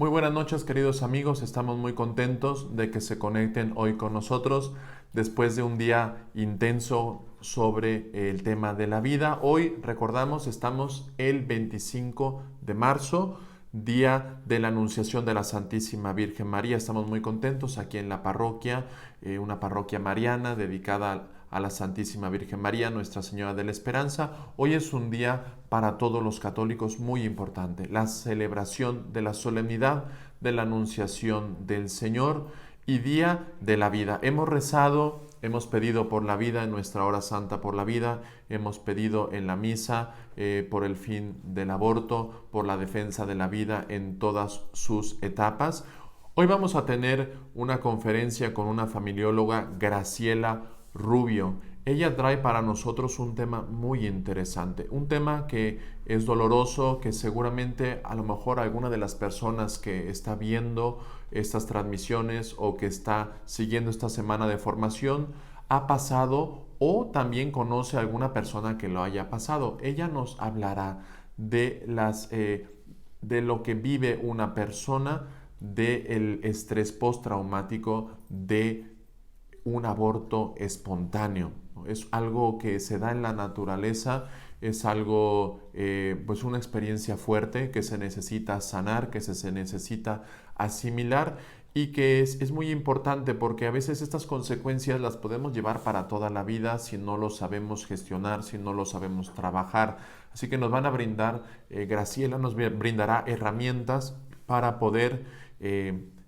Muy buenas noches, queridos amigos. Estamos muy contentos de que se conecten hoy con nosotros después de un día intenso sobre el tema de la vida. Hoy, recordamos, estamos el 25 de marzo, día de la Anunciación de la Santísima Virgen María. Estamos muy contentos aquí en la parroquia, una parroquia mariana dedicada a la Santísima Virgen María, Nuestra Señora de la Esperanza. Hoy es un día para todos los católicos muy importante, la celebración de la solemnidad de la Anunciación del Señor y Día de la Vida. Hemos rezado, hemos pedido por la vida en nuestra hora santa por la vida, hemos pedido en la misa por el fin del aborto, por la defensa de la vida en todas sus etapas. Hoy vamos a tener una conferencia con una familióloga, Graciela Rubio. Ella trae para nosotros un tema muy interesante, un tema que es doloroso, que seguramente a lo mejor alguna de las personas que está viendo estas transmisiones o que está siguiendo esta semana de formación ha pasado o también conoce a alguna persona que lo haya pasado. Ella nos hablará de lo que vive una persona del estrés postraumático de un aborto espontáneo. Es algo que se da en la naturaleza, es algo, pues una experiencia fuerte que se necesita sanar, que se necesita asimilar y que es muy importante porque a veces estas consecuencias las podemos llevar para toda la vida si no lo sabemos gestionar, si no lo sabemos trabajar. Así que nos van a brindar, Graciela nos brindará herramientas para poder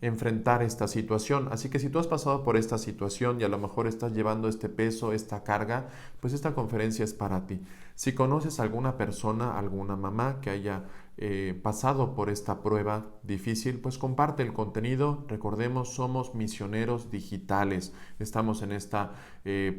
enfrentar esta situación. Así que si tú has pasado por esta situación y a lo mejor estás llevando este peso, esta carga, pues esta conferencia es para ti. Si conoces a alguna persona, alguna mamá que haya pasado por esta prueba difícil, pues comparte el contenido. Recordemos, somos misioneros digitales. Estamos en este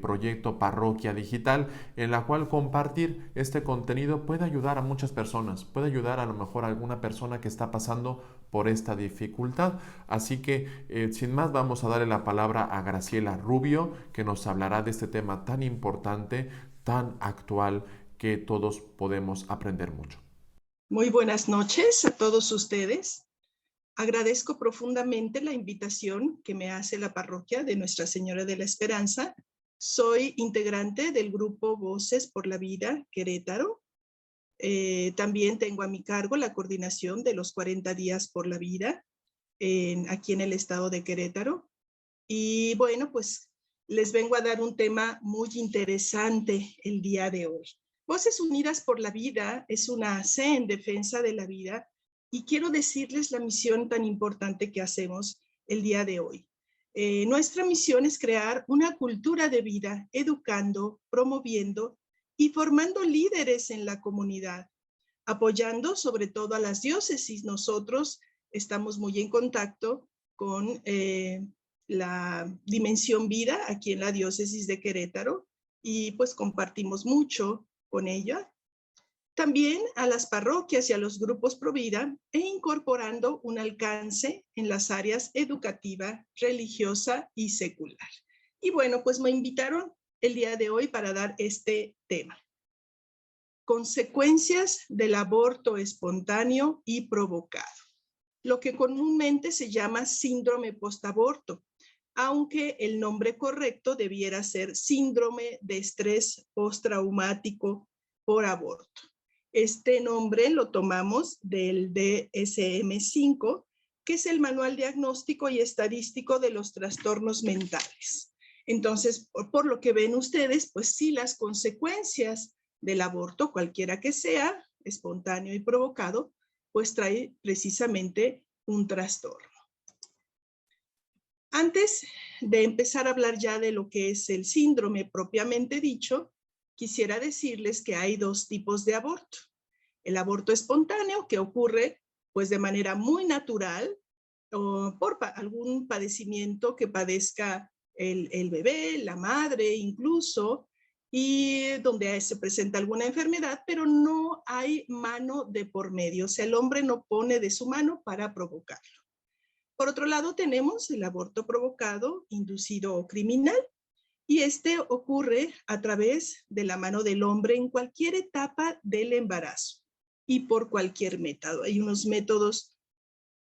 proyecto Parroquia Digital, en la cual compartir este contenido puede ayudar a muchas personas, puede ayudar a lo mejor a alguna persona que está pasando por esta dificultad. Así que, sin más, vamos a darle la palabra a Graciela Rubio, que nos hablará de este tema tan importante, tan actual, que todos podemos aprender mucho. Muy buenas noches a todos ustedes. Agradezco profundamente la invitación que me hace la parroquia de Nuestra Señora de la Esperanza. Soy integrante del grupo Voces por la Vida Querétaro. También tengo a mi cargo la coordinación de los 40 días por la vida aquí en el estado de Querétaro. Y bueno, pues les vengo a dar un tema muy interesante el día de hoy. Voces Unidas por la Vida es una C en defensa de la vida y quiero decirles la misión tan importante que hacemos el día de hoy. Nuestra misión es crear una cultura de vida, educando, promoviendo y formando líderes en la comunidad, apoyando sobre todo a las diócesis. Nosotros estamos muy en contacto con la Dimensión Vida aquí en la diócesis de Querétaro y pues compartimos mucho con ella. También a las parroquias y a los grupos Provida e incorporando un alcance en las áreas educativa, religiosa y secular. Y bueno, pues me invitaron el día de hoy para dar este tema. Consecuencias del aborto espontáneo y provocado, lo que comúnmente se llama síndrome postaborto, aunque el nombre correcto debiera ser síndrome de estrés postraumático por aborto. Este nombre lo tomamos del DSM-5, que es el Manual Diagnóstico y Estadístico de los Trastornos Mentales. Entonces, por lo que ven ustedes, pues sí, las consecuencias del aborto, cualquiera que sea, espontáneo y provocado, pues trae precisamente un trastorno. Antes de empezar a hablar ya de lo que es el síndrome propiamente dicho, quisiera decirles que hay dos tipos de aborto. El aborto espontáneo, que ocurre pues de manera muy natural o por algún padecimiento que padezca el bebé, la madre incluso, y donde se presenta alguna enfermedad, pero no hay mano de por medio. O sea, el hombre no pone de su mano para provocarlo. Por otro lado, tenemos el aborto provocado, inducido o criminal, y este ocurre a través de la mano del hombre en cualquier etapa del embarazo y por cualquier método. Hay unos métodos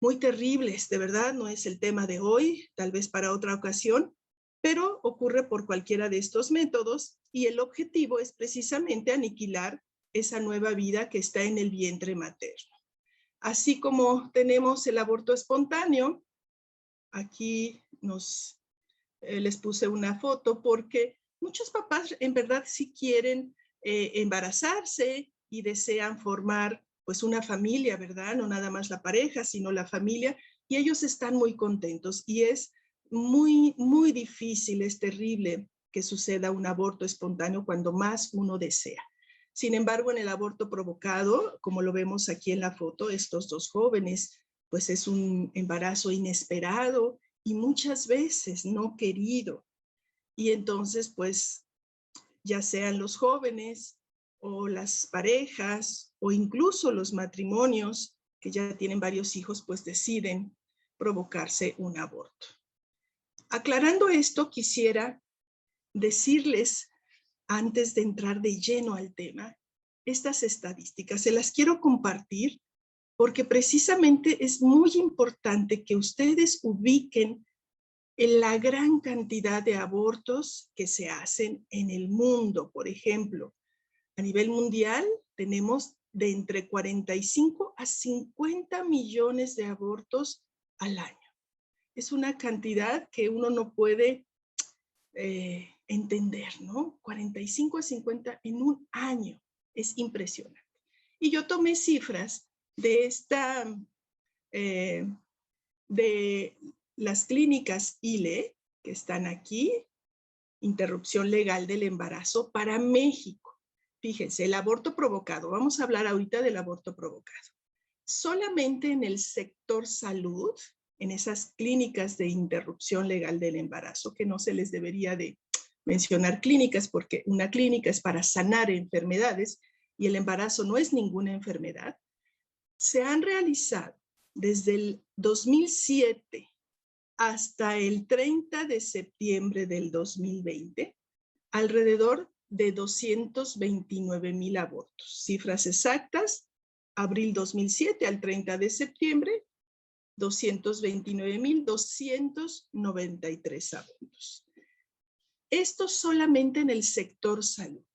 muy terribles, de verdad, no es el tema de hoy, tal vez para otra ocasión, pero ocurre por cualquiera de estos métodos y el objetivo es precisamente aniquilar esa nueva vida que está en el vientre materno. Así como tenemos el aborto espontáneo, aquí les puse una foto porque muchos papás en verdad sí quieren embarazarse y desean formar pues una familia, ¿verdad? No nada más la pareja, sino la familia, y ellos están muy contentos y es muy, muy difícil, es terrible que suceda un aborto espontáneo cuando más uno desea. Sin embargo, en el aborto provocado, como lo vemos aquí en la foto, estos dos jóvenes, pues es un embarazo inesperado y muchas veces no querido. Y entonces, pues, ya sean los jóvenes o las parejas o incluso los matrimonios que ya tienen varios hijos, pues deciden provocarse un aborto. Aclarando esto, quisiera decirles, antes de entrar de lleno al tema, estas estadísticas. Se las quiero compartir porque precisamente es muy importante que ustedes ubiquen en la gran cantidad de abortos que se hacen en el mundo. Por ejemplo, a nivel mundial tenemos de entre 45 a 50 millones de abortos al año. Es una cantidad que uno no puede entender, ¿no? 45 a 50 en un año. Es impresionante. Y yo tomé cifras de de las clínicas ILE, que están aquí, interrupción legal del embarazo, para México. Fíjense, el aborto provocado, vamos a hablar ahorita del aborto provocado. Solamente en el sector salud, en esas clínicas de interrupción legal del embarazo, que no se les debería de mencionar clínicas, porque una clínica es para sanar enfermedades y el embarazo no es ninguna enfermedad, se han realizado desde el 2007 hasta el 30 de septiembre del 2020 alrededor de 229,000 abortos. Cifras exactas, abril 2007 al 30 de septiembre, 229,293 abortos. Esto solamente en el sector salud.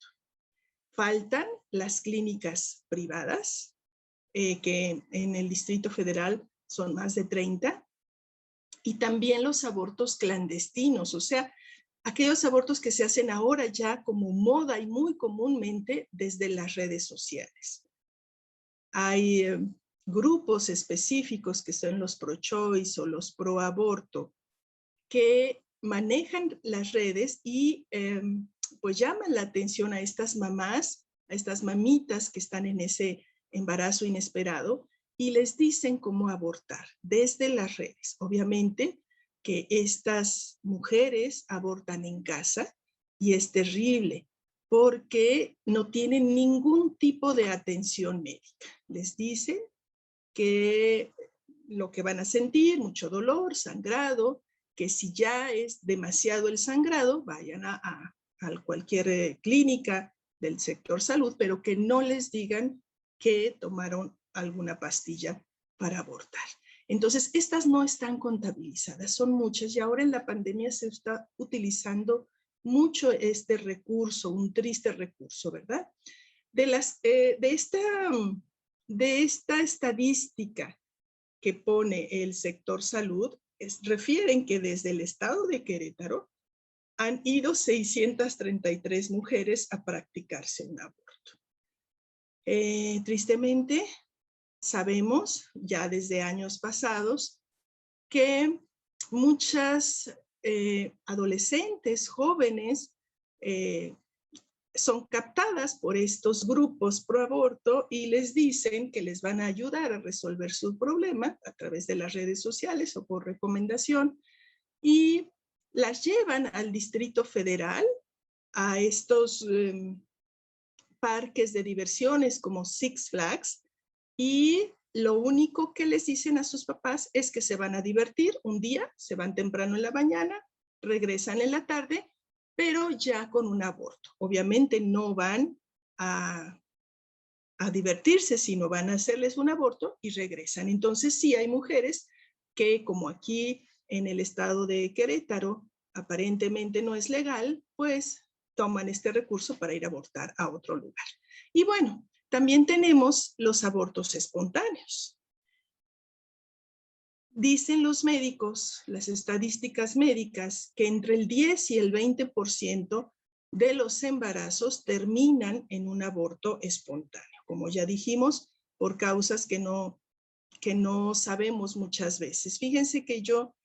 Faltan las clínicas privadas, que en el Distrito Federal son más de 30, y también los abortos clandestinos, o sea, aquellos abortos que se hacen ahora ya como moda y muy comúnmente desde las redes sociales. Hay grupos específicos que son los pro-choice o los pro-aborto que manejan las redes y pues llaman la atención a estas mamás, a estas mamitas que están en ese embarazo inesperado y les dicen cómo abortar desde las redes. Obviamente que estas mujeres abortan en casa y es terrible porque no tienen ningún tipo de atención médica. Les dicen que lo que van a sentir, mucho dolor, sangrado, que si ya es demasiado el sangrado, vayan a cualquier clínica del sector salud, pero que no les digan que tomaron alguna pastilla para abortar. Entonces, estas no están contabilizadas, son muchas, y ahora en la pandemia se está utilizando mucho este recurso, un triste recurso, ¿verdad? De esta estadística que pone el sector salud, refieren que desde el estado de Querétaro han ido 633 mujeres a practicarse un aborto. Tristemente, sabemos ya desde años pasados que muchas adolescentes, jóvenes, son captadas por estos grupos pro aborto y les dicen que les van a ayudar a resolver su problema a través de las redes sociales o por recomendación y las llevan al Distrito Federal, a estos parques de diversiones como Six Flags, y lo único que les dicen a sus papás es que se van a divertir un día, se van temprano en la mañana, regresan en la tarde, pero ya con un aborto. Obviamente no van a a divertirse si no van a hacerles un aborto y regresan. Entonces sí hay mujeres que, como aquí en el estado de Querétaro aparentemente no es legal, pues toman este recurso para ir a abortar a otro lugar. Y bueno, también tenemos los abortos espontáneos. Dicen los médicos, las estadísticas médicas, que entre el 10 y el 20% de los embarazos terminan en un aborto espontáneo. Como ya dijimos, por causas que no sabemos muchas veces. Fíjense que yo,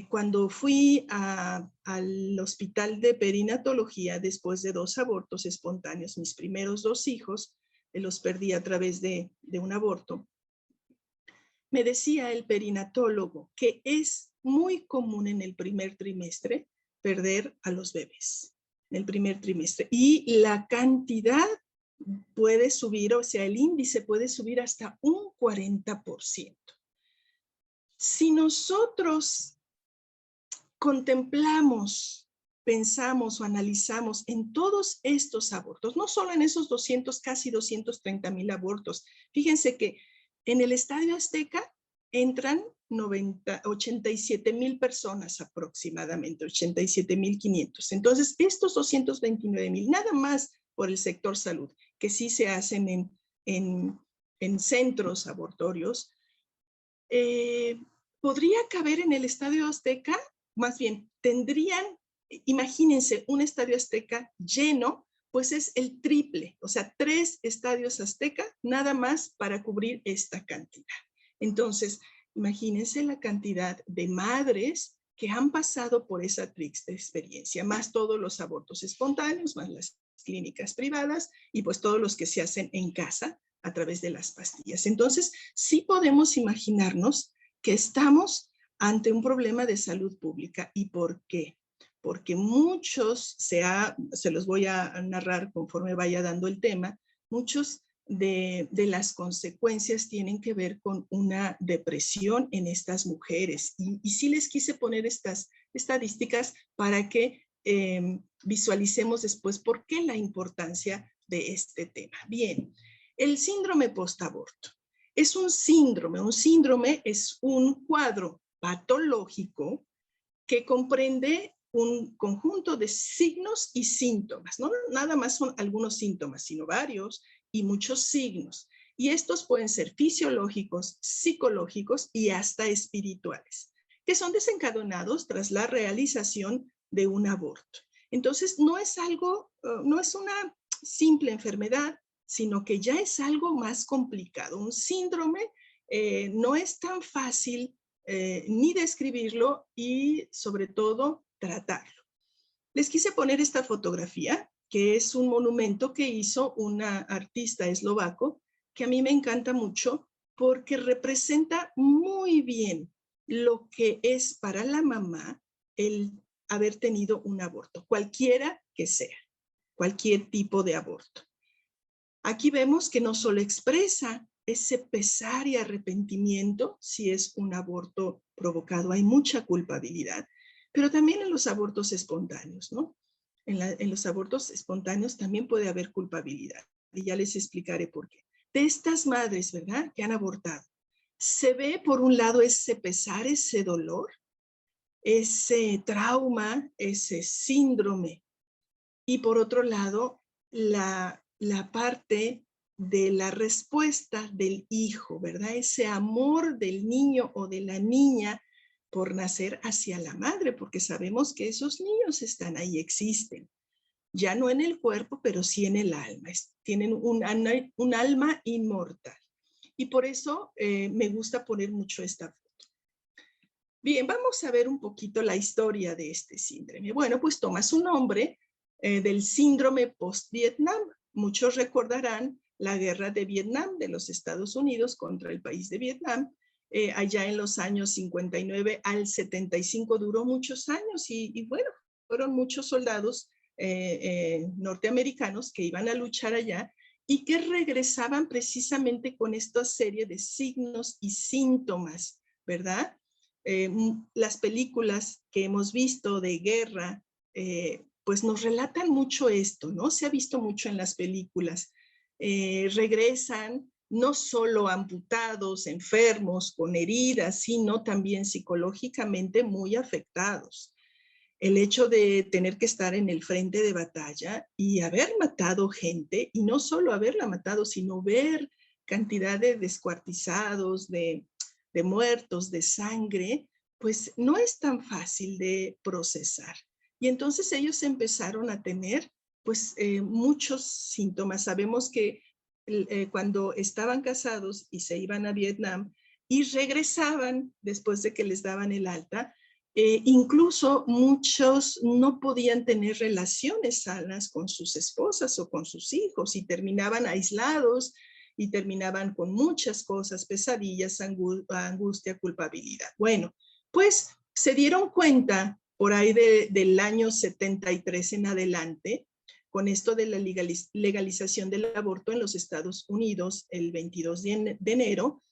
cuando fui al hospital de perinatología después de 2 abortos espontáneos, mis primeros 2 hijos, los perdí a través de un aborto, me decía el perinatólogo que es muy común en el primer trimestre perder a los bebés, en el primer trimestre. Y la cantidad puede subir, o sea, el índice puede subir hasta un 40%. Si nosotros contemplamos, pensamos o analizamos en todos estos abortos, no solo en esos 200, casi 230,000 abortos, fíjense que en el Estadio Azteca entran 87,000 personas aproximadamente, 87,500. Entonces, estos 229,000, nada más por el sector salud, que sí se hacen en centros abortorios, podría caber en el Estadio Azteca, más bien, tendrían, imagínense, un Estadio Azteca lleno, pues es el triple, o sea, 3 estadios Azteca nada más para cubrir esta cantidad. Entonces, imagínense la cantidad de madres que han pasado por esa triste experiencia, más todos los abortos espontáneos, más las clínicas privadas y pues todos los que se hacen en casa a través de las pastillas. Entonces, sí podemos imaginarnos que estamos ante un problema de salud pública. ¿Y por qué? Porque muchos, se los voy a narrar conforme vaya dando el tema, muchos de las consecuencias tienen que ver con una depresión en estas mujeres. Y sí les quise poner estas estadísticas para que visualicemos después por qué la importancia de este tema. Bien, el síndrome postaborto es un síndrome. Un síndrome es un cuadro patológico que comprende un conjunto de signos y síntomas. No nada más son algunos síntomas, sino varios y muchos signos. Y estos pueden ser fisiológicos, psicológicos y hasta espirituales, que son desencadenados tras la realización de un aborto. Entonces, no es una simple enfermedad, sino que ya es algo más complicado. Un síndrome no es tan fácil ni describirlo y sobre todo tratarlo. Les quise poner esta fotografía, que es un monumento que hizo una artista eslovaco, que a mí me encanta mucho porque representa muy bien lo que es para la mamá el haber tenido un aborto, cualquiera que sea, cualquier tipo de aborto. Aquí vemos que no solo expresa ese pesar y arrepentimiento si es un aborto provocado, hay mucha culpabilidad, pero también en los abortos espontáneos, ¿no? En los abortos espontáneos también puede haber culpabilidad, y ya les explicaré por qué. De estas madres, ¿verdad?, que han abortado, se ve por un lado ese pesar, ese dolor, ese trauma, ese síndrome, y por otro lado, la parte de la respuesta del hijo, ¿verdad? Ese amor del niño o de la niña por nacer hacia la madre, porque sabemos que esos niños están ahí, existen. Ya no en el cuerpo, pero sí en el alma. Tienen un alma inmortal. Y por eso me gusta poner mucho esta foto. Bien, vamos a ver un poquito la historia de este síndrome. Bueno, pues toma su nombre del síndrome post-Vietnam. Muchos recordarán la guerra de Vietnam de los Estados Unidos contra el país de Vietnam. Allá en los años 59 al 75 duró muchos años y bueno, fueron muchos soldados norteamericanos que iban a luchar allá y que regresaban precisamente con esta serie de signos y síntomas, ¿verdad? Las películas que hemos visto de guerra, pues nos relatan mucho esto, ¿no? Se ha visto mucho en las películas. regresan no solo amputados, enfermos, con heridas, sino también psicológicamente muy afectados. El hecho de tener que estar en el frente de batalla y haber matado gente, y no solo haberla matado, sino ver cantidad de descuartizados, de muertos, de sangre, pues no es tan fácil de procesar. Y entonces ellos empezaron a tener pues muchos síntomas. Sabemos que cuando estaban casados y se iban a Vietnam y regresaban después de que les daban el alta, incluso muchos no podían tener relaciones sanas con sus esposas o con sus hijos y terminaban aislados y terminaban con muchas cosas, pesadillas, angustia, culpabilidad. Bueno, pues se dieron cuenta por ahí del año 73 en adelante, con esto de la legalización del aborto en los Estados Unidos el 22 de enero,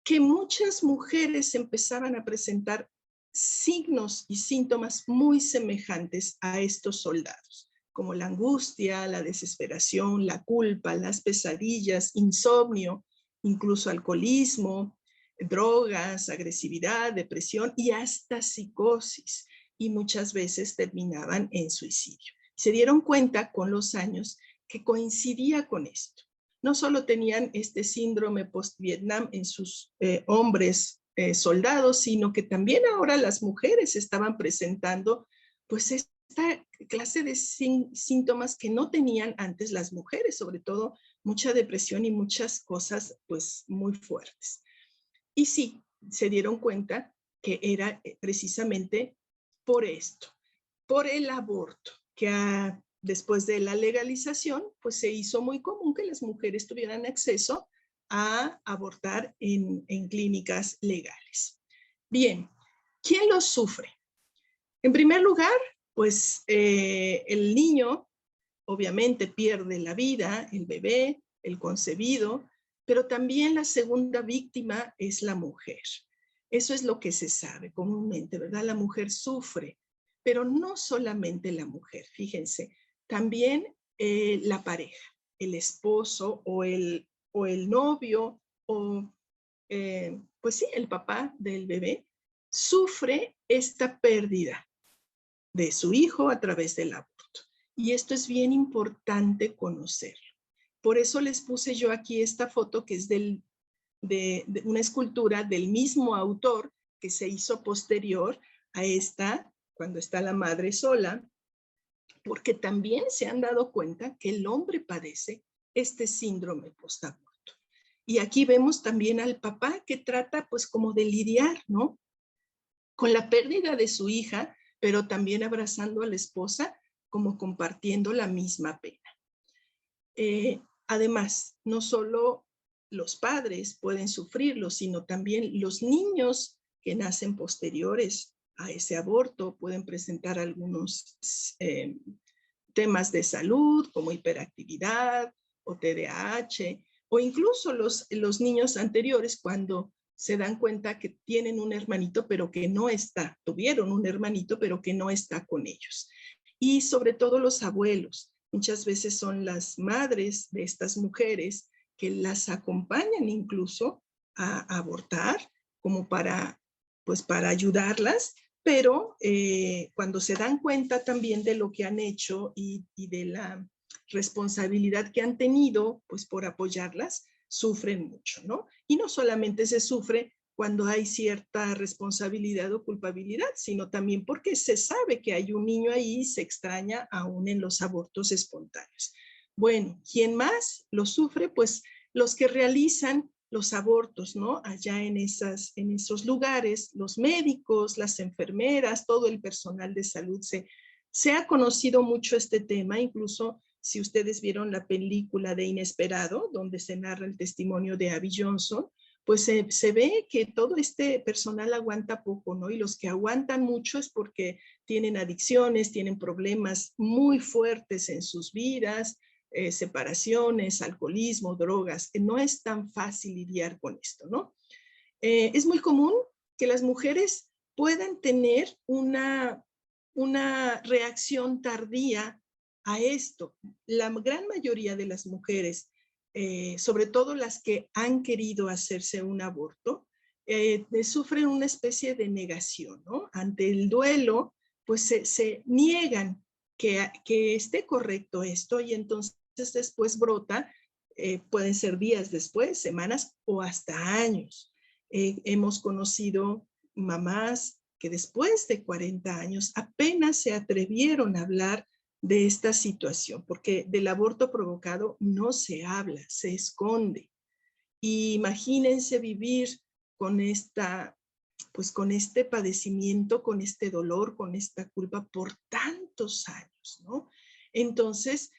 que muchas mujeres empezaban a presentar signos y síntomas muy semejantes a estos soldados, como la angustia, la desesperación, la culpa, las pesadillas, insomnio, incluso alcoholismo, drogas, agresividad, depresión y hasta psicosis. Y muchas veces terminaban en suicidio. Se dieron cuenta con los años que coincidía con esto. No solo tenían este síndrome post-Vietnam en sus hombres soldados, sino que también ahora las mujeres estaban presentando pues esta clase de síntomas que no tenían antes las mujeres, sobre todo mucha depresión y muchas cosas pues muy fuertes. Y sí, se dieron cuenta que era precisamente por esto, por el aborto, que después de la legalización, pues se hizo muy común que las mujeres tuvieran acceso a abortar en clínicas legales. Bien, ¿quién lo sufre? En primer lugar, pues el niño obviamente pierde la vida, el bebé, el concebido, pero también la segunda víctima es la mujer. Eso es lo que se sabe comúnmente, ¿verdad? La mujer sufre, pero no solamente la mujer, fíjense, también la pareja, el esposo o el novio o pues sí, el papá del bebé sufre esta pérdida de su hijo a través del aborto. Y esto es bien importante conocerlo. Por eso les puse yo aquí esta foto que es de una escultura del mismo autor que se hizo posterior a esta, cuando está la madre sola, porque también se han dado cuenta que el hombre padece este síndrome postaborto. Y aquí vemos también al papá que trata pues como de lidiar, ¿no? Con la pérdida de su hija, pero también abrazando a la esposa como compartiendo la misma pena. Además, no solo los padres pueden sufrirlo, sino también los niños que nacen posteriores a ese aborto pueden presentar algunos temas de salud como hiperactividad o TDAH, o incluso los niños anteriores cuando se dan cuenta que tienen un hermanito pero que no está, tuvieron un hermanito pero que no está con ellos. Y sobre todo los abuelos, muchas veces son las madres de estas mujeres que las acompañan incluso a abortar como pues para ayudarlas, pero cuando se dan cuenta también de lo que han hecho y de la responsabilidad que han tenido pues por apoyarlas, sufren mucho, ¿no? Y no solamente se sufre cuando hay cierta responsabilidad o culpabilidad, sino también porque se sabe que hay un niño ahí y se extraña aún en los abortos espontáneos. Bueno, ¿quién más lo sufre? Pues los que realizan los abortos, ¿no? Allá en esos lugares, los médicos, las enfermeras, todo el personal de salud. Se ha conocido mucho este tema, incluso si ustedes vieron la película de Inesperado, donde se narra el testimonio de Abby Johnson, pues se ve que todo este personal aguanta poco, ¿no? Y los que aguantan mucho es porque tienen adicciones, tienen problemas muy fuertes en sus vidas, separaciones, alcoholismo, drogas. No es tan fácil lidiar con esto, ¿no? Es muy común que las mujeres puedan tener una reacción tardía a esto. La gran mayoría de las mujeres sobre todo las que han querido hacerse un aborto, sufren una especie de negación, ¿no? Ante el duelo, pues se niegan que esté correcto esto y entonces después brota, pueden ser días después, semanas o hasta años. Hemos conocido mamás que después de 40 años apenas se atrevieron a hablar de esta situación, porque del aborto provocado no se habla, se esconde. Y imagínense vivir con pues con este padecimiento, con este dolor, con esta culpa por tantos años, ¿no? Entonces,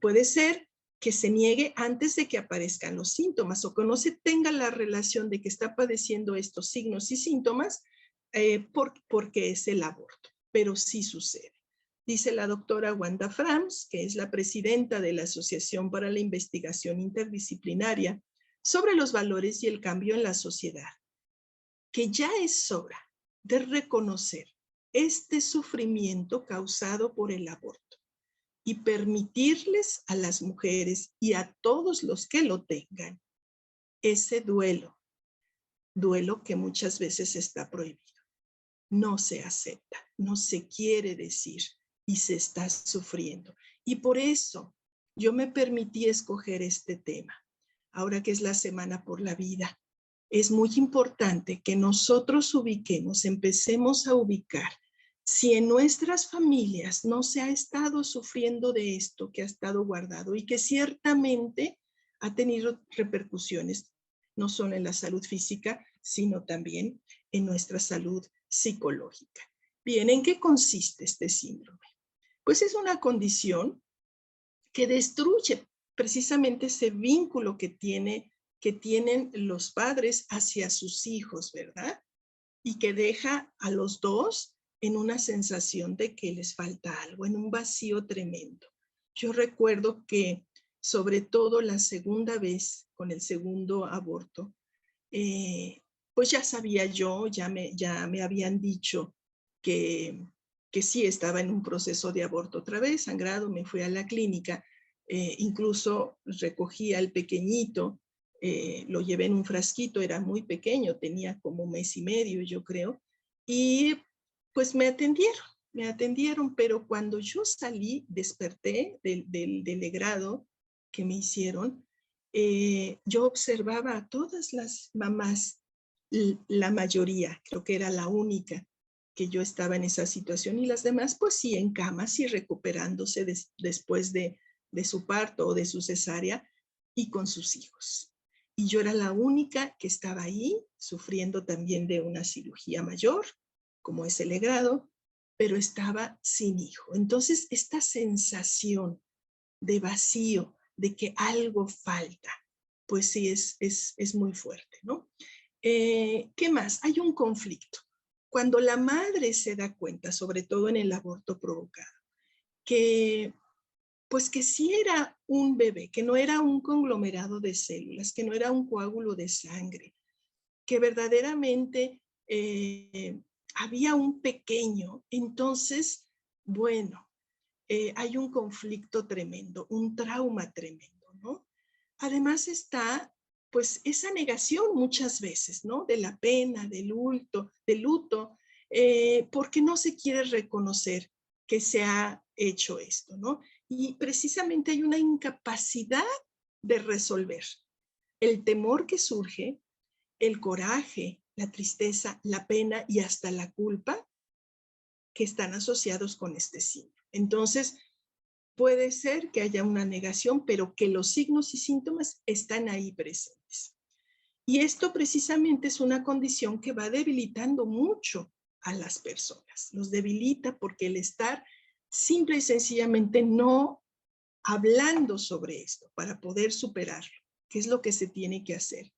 puede ser que se niegue antes de que aparezcan los síntomas o que no se tenga la relación de que está padeciendo estos signos y síntomas porque es el aborto, pero sí sucede. Dice la doctora Wanda Frams, que es la presidenta de la Asociación para la Investigación Interdisciplinaria sobre los valores y el cambio en la sociedad, que ya es hora de reconocer este sufrimiento causado por el aborto y permitirles a las mujeres y a todos los que lo tengan ese duelo que muchas veces está prohibido. No se acepta, no se quiere decir y se está sufriendo. Y por eso yo me permití escoger este tema, ahora que es la Semana por la Vida. Es muy importante que nosotros empecemos a ubicar si en nuestras familias no se ha estado sufriendo de esto que ha estado guardado y que ciertamente ha tenido repercusiones no solo en la salud física, sino también en nuestra salud psicológica. Bien, ¿en qué consiste este síndrome? Pues es una condición que destruye precisamente ese vínculo que tienen los padres hacia sus hijos, ¿verdad? Y que deja a los dos en una sensación de que les falta algo, en un vacío tremendo. Yo recuerdo que sobre todo la segunda vez, con el segundo aborto, pues ya sabía yo, ya me habían dicho que sí estaba en un proceso de aborto otra vez, sangrado, me fui a la clínica, incluso recogí al pequeñito, lo llevé en un frasquito, era muy pequeño, tenía como 1 mes y medio, yo creo, y pues me atendieron, pero cuando yo salí, desperté del legrado que me hicieron, yo observaba a todas las mamás, la mayoría, creo que era la única que yo estaba en esa situación y las demás pues sí en cama, sí recuperándose después de su parto o de su cesárea y con sus hijos. Y yo era la única que estaba ahí sufriendo también de una cirugía mayor, como es el legrado, pero estaba sin hijo. Entonces esta sensación de vacío, de que algo falta, pues sí es muy fuerte, ¿no? ¿Qué más? Hay un conflicto. Cuando la madre se da cuenta, sobre todo en el aborto provocado, que pues que sí era un bebé, que no era un conglomerado de células, que no era un coágulo de sangre, que verdaderamente había un pequeño, entonces, bueno, hay un conflicto tremendo, un trauma tremendo, ¿no? Además está, pues, esa negación muchas veces, ¿no? De la pena, del luto, porque no se quiere reconocer que se ha hecho esto, ¿no? Y precisamente hay una incapacidad de resolver. El temor que surge, el coraje, la tristeza, la pena y hasta la culpa que están asociados con este síndrome. Entonces, puede ser que haya una negación, pero que los signos y síntomas están ahí presentes. Y esto precisamente es una condición que va debilitando mucho a las personas. Los debilita porque el estar simple y sencillamente no hablando sobre esto para poder superarlo, que es lo que se tiene que hacer,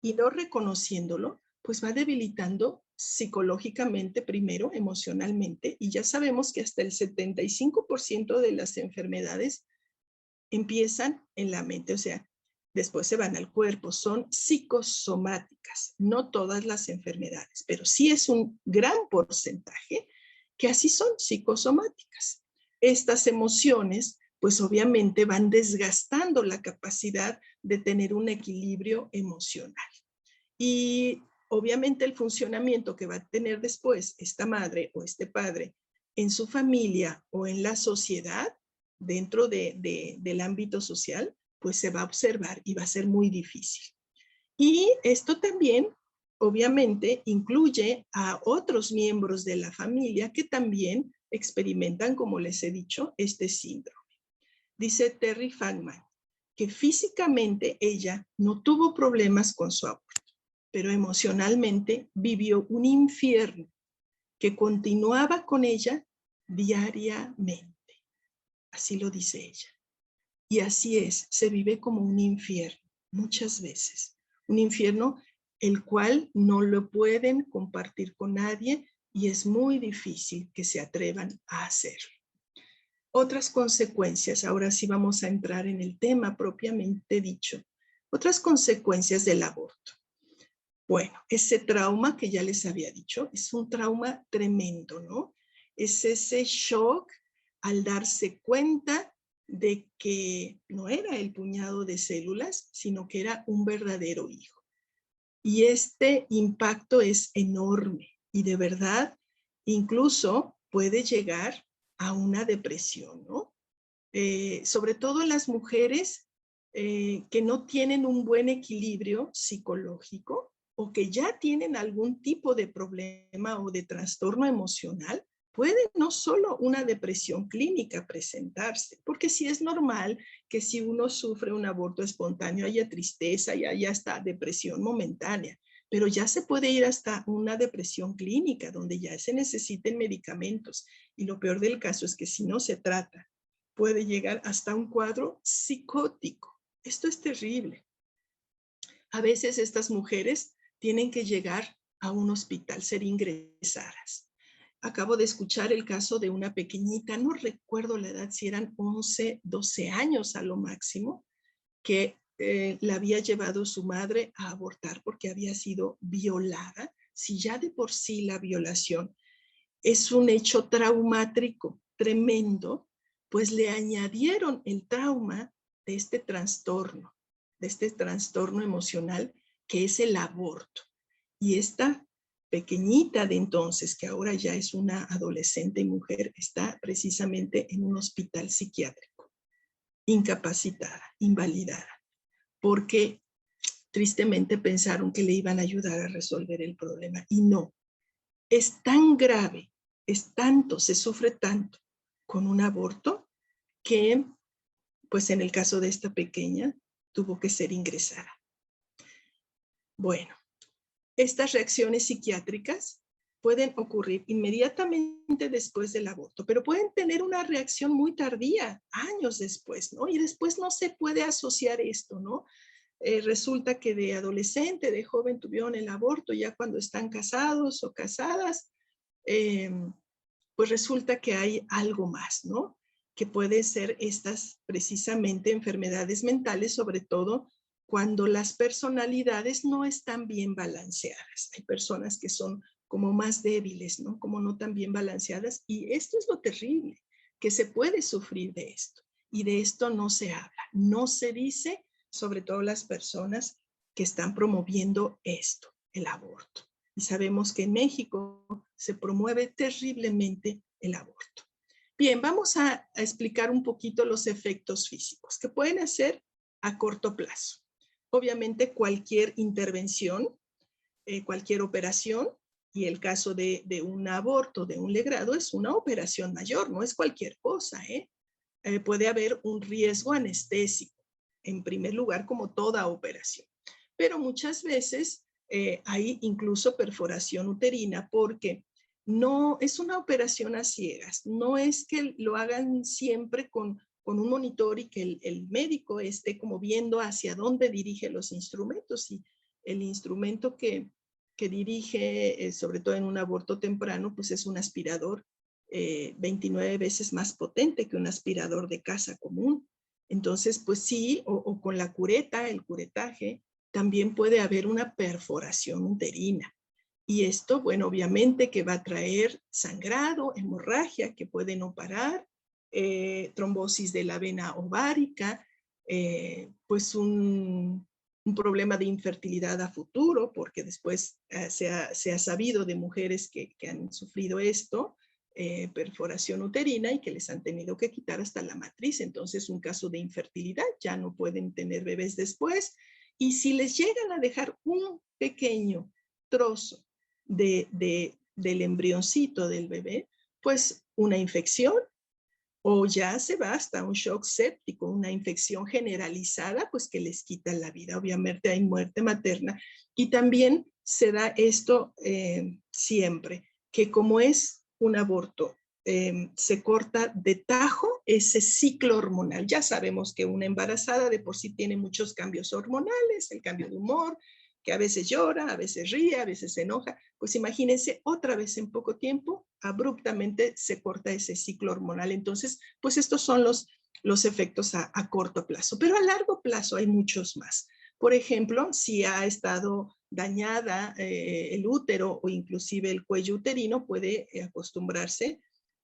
y no reconociéndolo, pues va debilitando psicológicamente primero, emocionalmente, y ya sabemos que hasta el 75% de las enfermedades empiezan en la mente, o sea, después se van al cuerpo, son psicosomáticas, no todas las enfermedades, pero sí es un gran porcentaje que así son psicosomáticas. Estas emociones pues obviamente van desgastando la capacidad de tener un equilibrio emocional. Y obviamente el funcionamiento que va a tener después esta madre o este padre en su familia o en la sociedad, dentro del ámbito social, pues se va a observar y va a ser muy difícil. Y esto también, obviamente, incluye a otros miembros de la familia que también experimentan, como les he dicho, este síndrome. Dice Terry Fagman que físicamente ella no tuvo problemas con su aborto, pero emocionalmente vivió un infierno que continuaba con ella diariamente. Así lo dice ella. Y así es, se vive como un infierno muchas veces. Un infierno el cual no lo pueden compartir con nadie y es muy difícil que se atrevan a hacerlo. Otras consecuencias, ahora sí vamos a entrar en el tema propiamente dicho. Otras consecuencias del aborto. Bueno, ese trauma que ya les había dicho es un trauma tremendo, ¿no? Es ese shock al darse cuenta de que no era el puñado de células, sino que era un verdadero hijo. Y este impacto es enorme y de verdad incluso puede llegar a una depresión, ¿no? Sobre todo en las mujeres que no tienen un buen equilibrio psicológico o que ya tienen algún tipo de problema o de trastorno emocional, puede no solo una depresión clínica presentarse, porque sí es normal que si uno sufre un aborto espontáneo haya tristeza y haya hasta depresión momentánea, pero ya se puede ir hasta una depresión clínica donde ya se necesiten medicamentos y lo peor del caso es que si no se trata, puede llegar hasta un cuadro psicótico. Esto es terrible. A veces estas mujeres tienen que llegar a un hospital, ser ingresadas. Acabo de escuchar el caso de una pequeñita, no recuerdo la edad, si eran 11, 12 años a lo máximo, que la había llevado su madre a abortar porque había sido violada. Si ya de por sí la violación es un hecho traumático tremendo, pues le añadieron el trauma de este trastorno emocional que es el aborto. Y esta pequeñita de entonces, que ahora ya es una adolescente y mujer, está precisamente en un hospital psiquiátrico, incapacitada, invalidada, porque tristemente pensaron que le iban a ayudar a resolver el problema y no. Es tan grave, es tanto, se sufre tanto con un aborto que, pues en el caso de esta pequeña, tuvo que ser ingresada. Bueno, estas reacciones psiquiátricas pueden ocurrir inmediatamente después del aborto, pero pueden tener una reacción muy tardía, años después, ¿no? Y después no se puede asociar esto, ¿no? Resulta que de adolescente, de joven tuvieron el aborto, ya cuando están casados o casadas, pues resulta que hay algo más, ¿no? Que puede ser estas precisamente enfermedades mentales, sobre todo cuando las personalidades no están bien balanceadas. Hay personas que son como más débiles, ¿no? Como no tan bien balanceadas. Y esto es lo terrible, que se puede sufrir de esto. Y de esto no se habla, no se dice, sobre todo las personas que están promoviendo esto, el aborto. Y sabemos que en México se promueve terriblemente el aborto. Bien, vamos a explicar un poquito los efectos físicos que pueden hacer a corto plazo. Obviamente cualquier intervención, cualquier operación, y el caso de un aborto, de un legrado, es una operación mayor, no es cualquier cosa, puede haber un riesgo anestésico, en primer lugar, como toda operación. Pero muchas veces hay incluso perforación uterina porque no es una operación a ciegas, no es que lo hagan siempre con un monitor y que el médico esté como viendo hacia dónde dirige los instrumentos y el instrumento que dirige, sobre todo en un aborto temprano, pues es un aspirador 29 veces más potente que un aspirador de casa común. Entonces, pues sí, o con la cureta, el curetaje, también puede haber una perforación uterina. Y esto, bueno, obviamente que va a traer sangrado, hemorragia que puede no parar trombosis de la vena ovárica, pues un problema de infertilidad a futuro, porque después se ha sabido de mujeres que han sufrido esto, perforación uterina, y que les han tenido que quitar hasta la matriz. Entonces, un caso de infertilidad, ya no pueden tener bebés después. Y si les llegan a dejar un pequeño trozo del embrioncito del bebé, pues una infección, o ya se va hasta un shock séptico, una infección generalizada, pues que les quita la vida. Obviamente hay muerte materna. Y también se da esto siempre, que como es un aborto, se corta de tajo ese ciclo hormonal. Ya sabemos que una embarazada de por sí tiene muchos cambios hormonales, el cambio de humor, que a veces llora, a veces ríe, a veces se enoja. Pues imagínense, otra vez en poco tiempo, abruptamente se corta ese ciclo hormonal. Entonces, pues estos son los efectos a corto plazo. Pero a largo plazo hay muchos más. Por ejemplo, si ha estado dañada el útero o inclusive el cuello uterino, puede acostumbrarse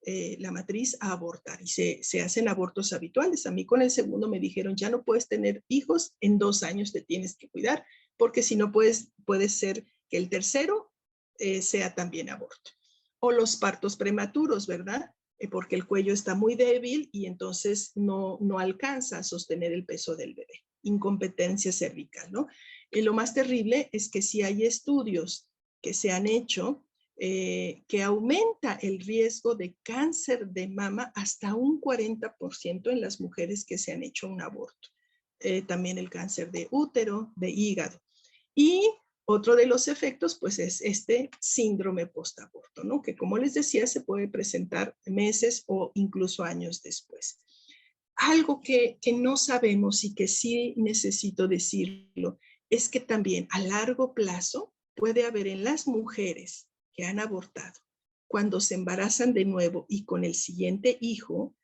la matriz a abortar, y se hacen abortos habituales. A mí con el segundo me dijeron, ya no puedes tener hijos, en 2 años te tienes que cuidar, porque si no puede ser que el tercero sea también aborto. O los partos prematuros, ¿verdad? Porque el cuello está muy débil y entonces no alcanza a sostener el peso del bebé. Incompetencia cervical, ¿no? Y lo más terrible es que si hay estudios que se han hecho que aumenta el riesgo de cáncer de mama hasta un 40% en las mujeres que se han hecho un aborto. También el cáncer de útero, de hígado. Y otro de los efectos, pues, es este síndrome postaborto, ¿no? Que, como les decía, se puede presentar meses o incluso años después. Algo que no sabemos y que sí necesito decirlo es que también a largo plazo puede haber en las mujeres que han abortado, cuando se embarazan de nuevo y con el siguiente hijo,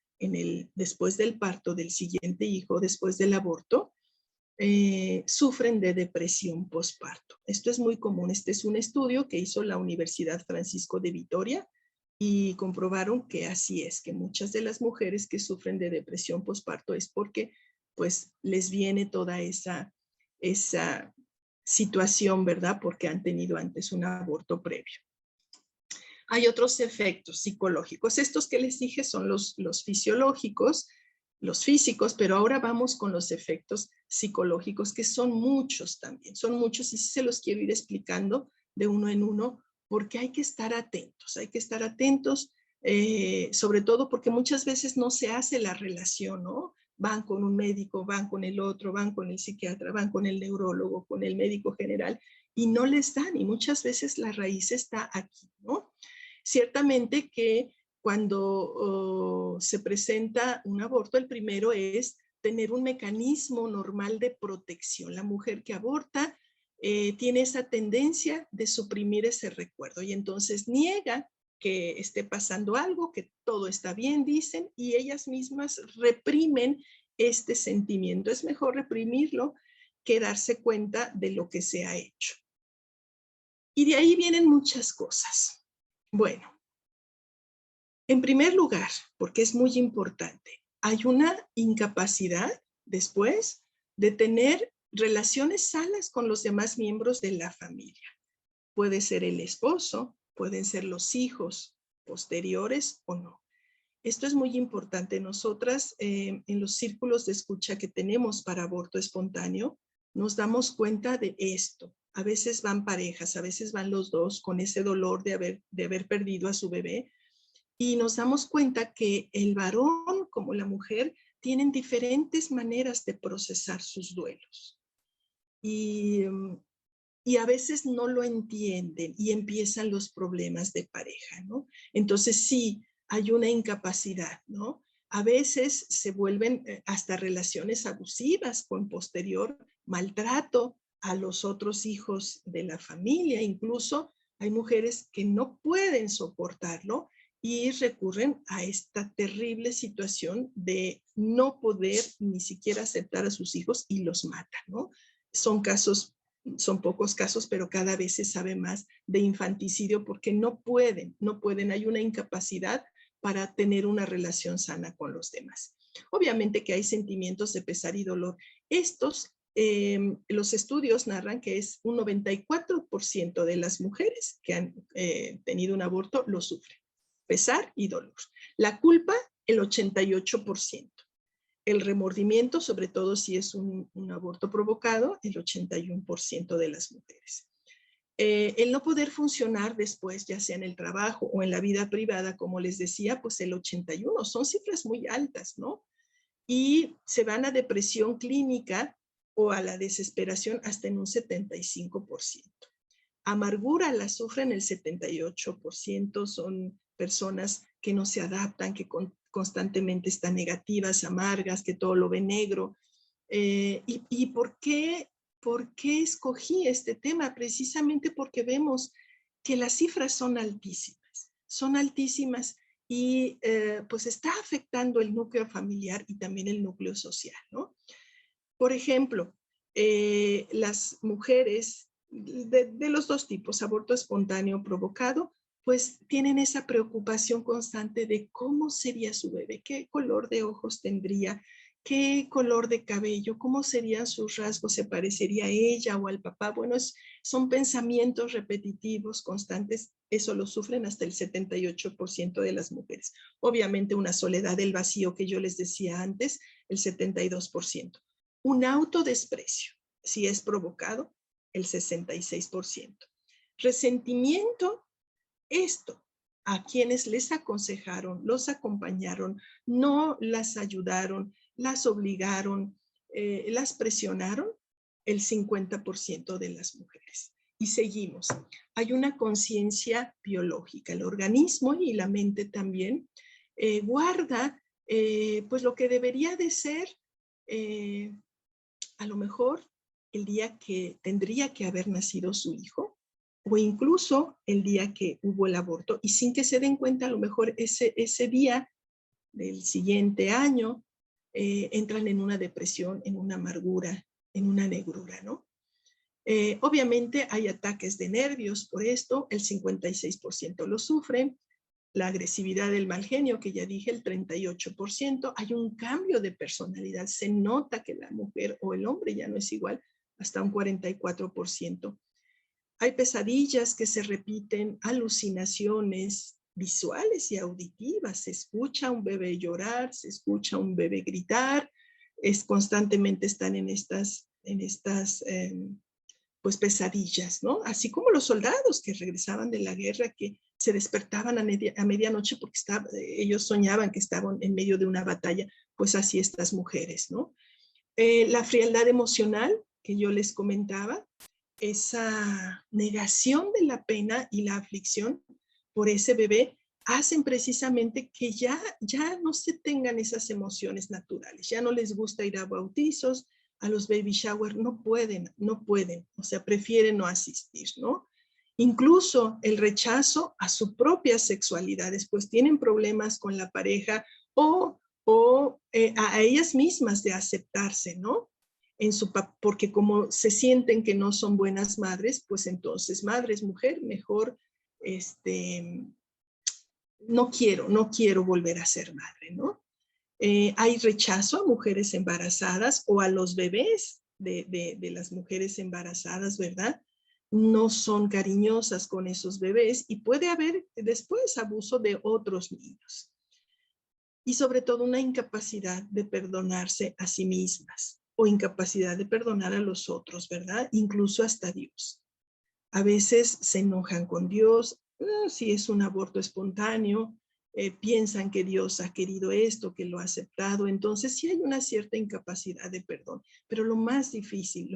después del parto del siguiente hijo, después del aborto, sufren de depresión postparto. Esto es muy común. Este es un estudio que hizo la Universidad Francisco de Vitoria y comprobaron que así es, que muchas de las mujeres que sufren de depresión postparto es porque pues les viene toda esa situación, ¿verdad? Porque han tenido antes un aborto previo. Hay otros efectos psicológicos. Estos que les dije son los fisiológicos, los físicos, pero ahora vamos con los efectos psicológicos, que son muchos también, son muchos, y se los quiero ir explicando de uno en uno, porque hay que estar atentos, sobre todo porque muchas veces no se hace la relación, ¿no? Van con un médico, van con el otro, van con el psiquiatra, van con el neurólogo, con el médico general, y no les dan, y muchas veces la raíz está aquí, ¿no? Ciertamente que cuando se presenta un aborto, el primero es tener un mecanismo normal de protección. La mujer que aborta tiene esa tendencia de suprimir ese recuerdo, y entonces niega que esté pasando algo, que todo está bien, dicen, y ellas mismas reprimen este sentimiento. Es mejor reprimirlo que darse cuenta de lo que se ha hecho. Y de ahí vienen muchas cosas. Bueno, en primer lugar, porque es muy importante, hay una incapacidad después de tener relaciones sanas con los demás miembros de la familia. Puede ser el esposo, pueden ser los hijos posteriores o no. Esto es muy importante. Nosotras, en los círculos de escucha que tenemos para aborto espontáneo, nos damos cuenta de esto. A veces van parejas, a veces van los dos con ese dolor de haber perdido a su bebé, y nos damos cuenta que el varón como la mujer tienen diferentes maneras de procesar sus duelos. Y a veces no lo entienden y empiezan los problemas de pareja, ¿no? Entonces sí, hay una incapacidad, ¿no? A veces se vuelven hasta relaciones abusivas con posterior maltrato a los otros hijos de la familia. Incluso hay mujeres que no pueden soportarlo y recurren a esta terrible situación de no poder ni siquiera aceptar a sus hijos y los matan, ¿no? Son pocos casos, pero cada vez se sabe más de infanticidio porque no pueden, hay una incapacidad para tener una relación sana con los demás. Obviamente que hay sentimientos de pesar y dolor. Estos, los estudios narran que es un 94% de las mujeres que han tenido un aborto lo sufren. Pesar y dolor. La culpa, el 88%. El remordimiento, sobre todo si es un aborto provocado, el 81% de las mujeres. El no poder funcionar después, ya sea en el trabajo o en la vida privada, como les decía, pues el 81%, son cifras muy altas, ¿no? Y se van a depresión clínica o a la desesperación hasta en un 75%. Amargura la sufren el 78%, son personas que no se adaptan, que constantemente están negativas, amargas, que todo lo ven negro. ¿Y por qué escogí este tema? Precisamente porque vemos que las cifras son altísimas y pues está afectando el núcleo familiar y también el núcleo social, ¿no? Por ejemplo, las mujeres de los dos tipos, aborto espontáneo provocado, pues tienen esa preocupación constante de cómo sería su bebé, qué color de ojos tendría, qué color de cabello, cómo serían sus rasgos, se parecería a ella o al papá. Bueno, son pensamientos repetitivos, constantes, eso lo sufren hasta el 78% de las mujeres. Obviamente una soledad del vacío que yo les decía antes, el 72%. Un autodesprecio, si es provocado, el 66%. Resentimiento, esto, a quienes les aconsejaron, los acompañaron, no las ayudaron, las obligaron, las presionaron, el 50% de las mujeres. Y seguimos. Hay una conciencia biológica. El organismo y la mente también guarda pues lo que debería de ser a lo mejor el día que tendría que haber nacido su hijo o incluso el día que hubo el aborto y sin que se den cuenta a lo mejor ese día del siguiente año entran en una depresión, en una amargura, en una negrura, ¿no? Obviamente hay ataques de nervios por esto, el 56% lo sufren, la agresividad del mal genio, que ya dije, el 38%, hay un cambio de personalidad, se nota que la mujer o el hombre ya no es igual, hasta un 44%. Hay pesadillas que se repiten, alucinaciones visuales y auditivas, se escucha un bebé llorar, se escucha un bebé gritar, constantemente están en estas pues pesadillas, ¿no? Así como los soldados que regresaban de la guerra, que se despertaban a medianoche porque ellos soñaban que estaban en medio de una batalla, pues así estas mujeres, ¿no? La frialdad emocional que yo les comentaba, esa negación de la pena y la aflicción por ese bebé, hacen precisamente que ya no se tengan esas emociones naturales, ya no les gusta ir a bautizos, a los baby shower, no pueden, o sea, prefieren no asistir, ¿no? Incluso el rechazo a su propia sexualidad, después tienen problemas con la pareja o a ellas mismas de aceptarse, ¿no? Porque como se sienten que no son buenas madres, pues entonces, madre es mujer, mejor, no quiero volver a ser madre, ¿no? Hay rechazo a mujeres embarazadas o a los bebés de las mujeres embarazadas, ¿verdad? No son cariñosas con esos bebés y puede haber después abuso de otros niños. Y sobre todo una incapacidad de perdonarse a sí mismas o incapacidad de perdonar a los otros, ¿verdad? Incluso hasta Dios. A veces se enojan con Dios, si es un aborto espontáneo, piensan que Dios ha querido esto, que lo ha aceptado, entonces sí hay una cierta incapacidad de perdón, pero lo más difícil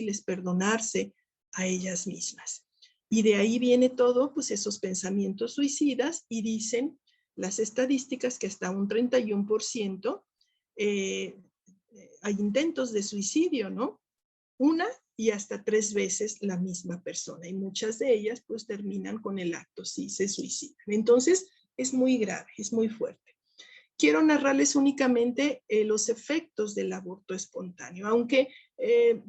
es perdonarse a ellas mismas. Y de ahí viene todo, pues esos pensamientos suicidas y dicen las estadísticas que hasta un 31% hay intentos de suicidio, ¿no? Una y hasta 3 veces la misma persona y muchas de ellas pues terminan con el acto, sí, se suicidan. Entonces es muy grave, es muy fuerte. Quiero narrarles únicamente los efectos del aborto espontáneo, aunque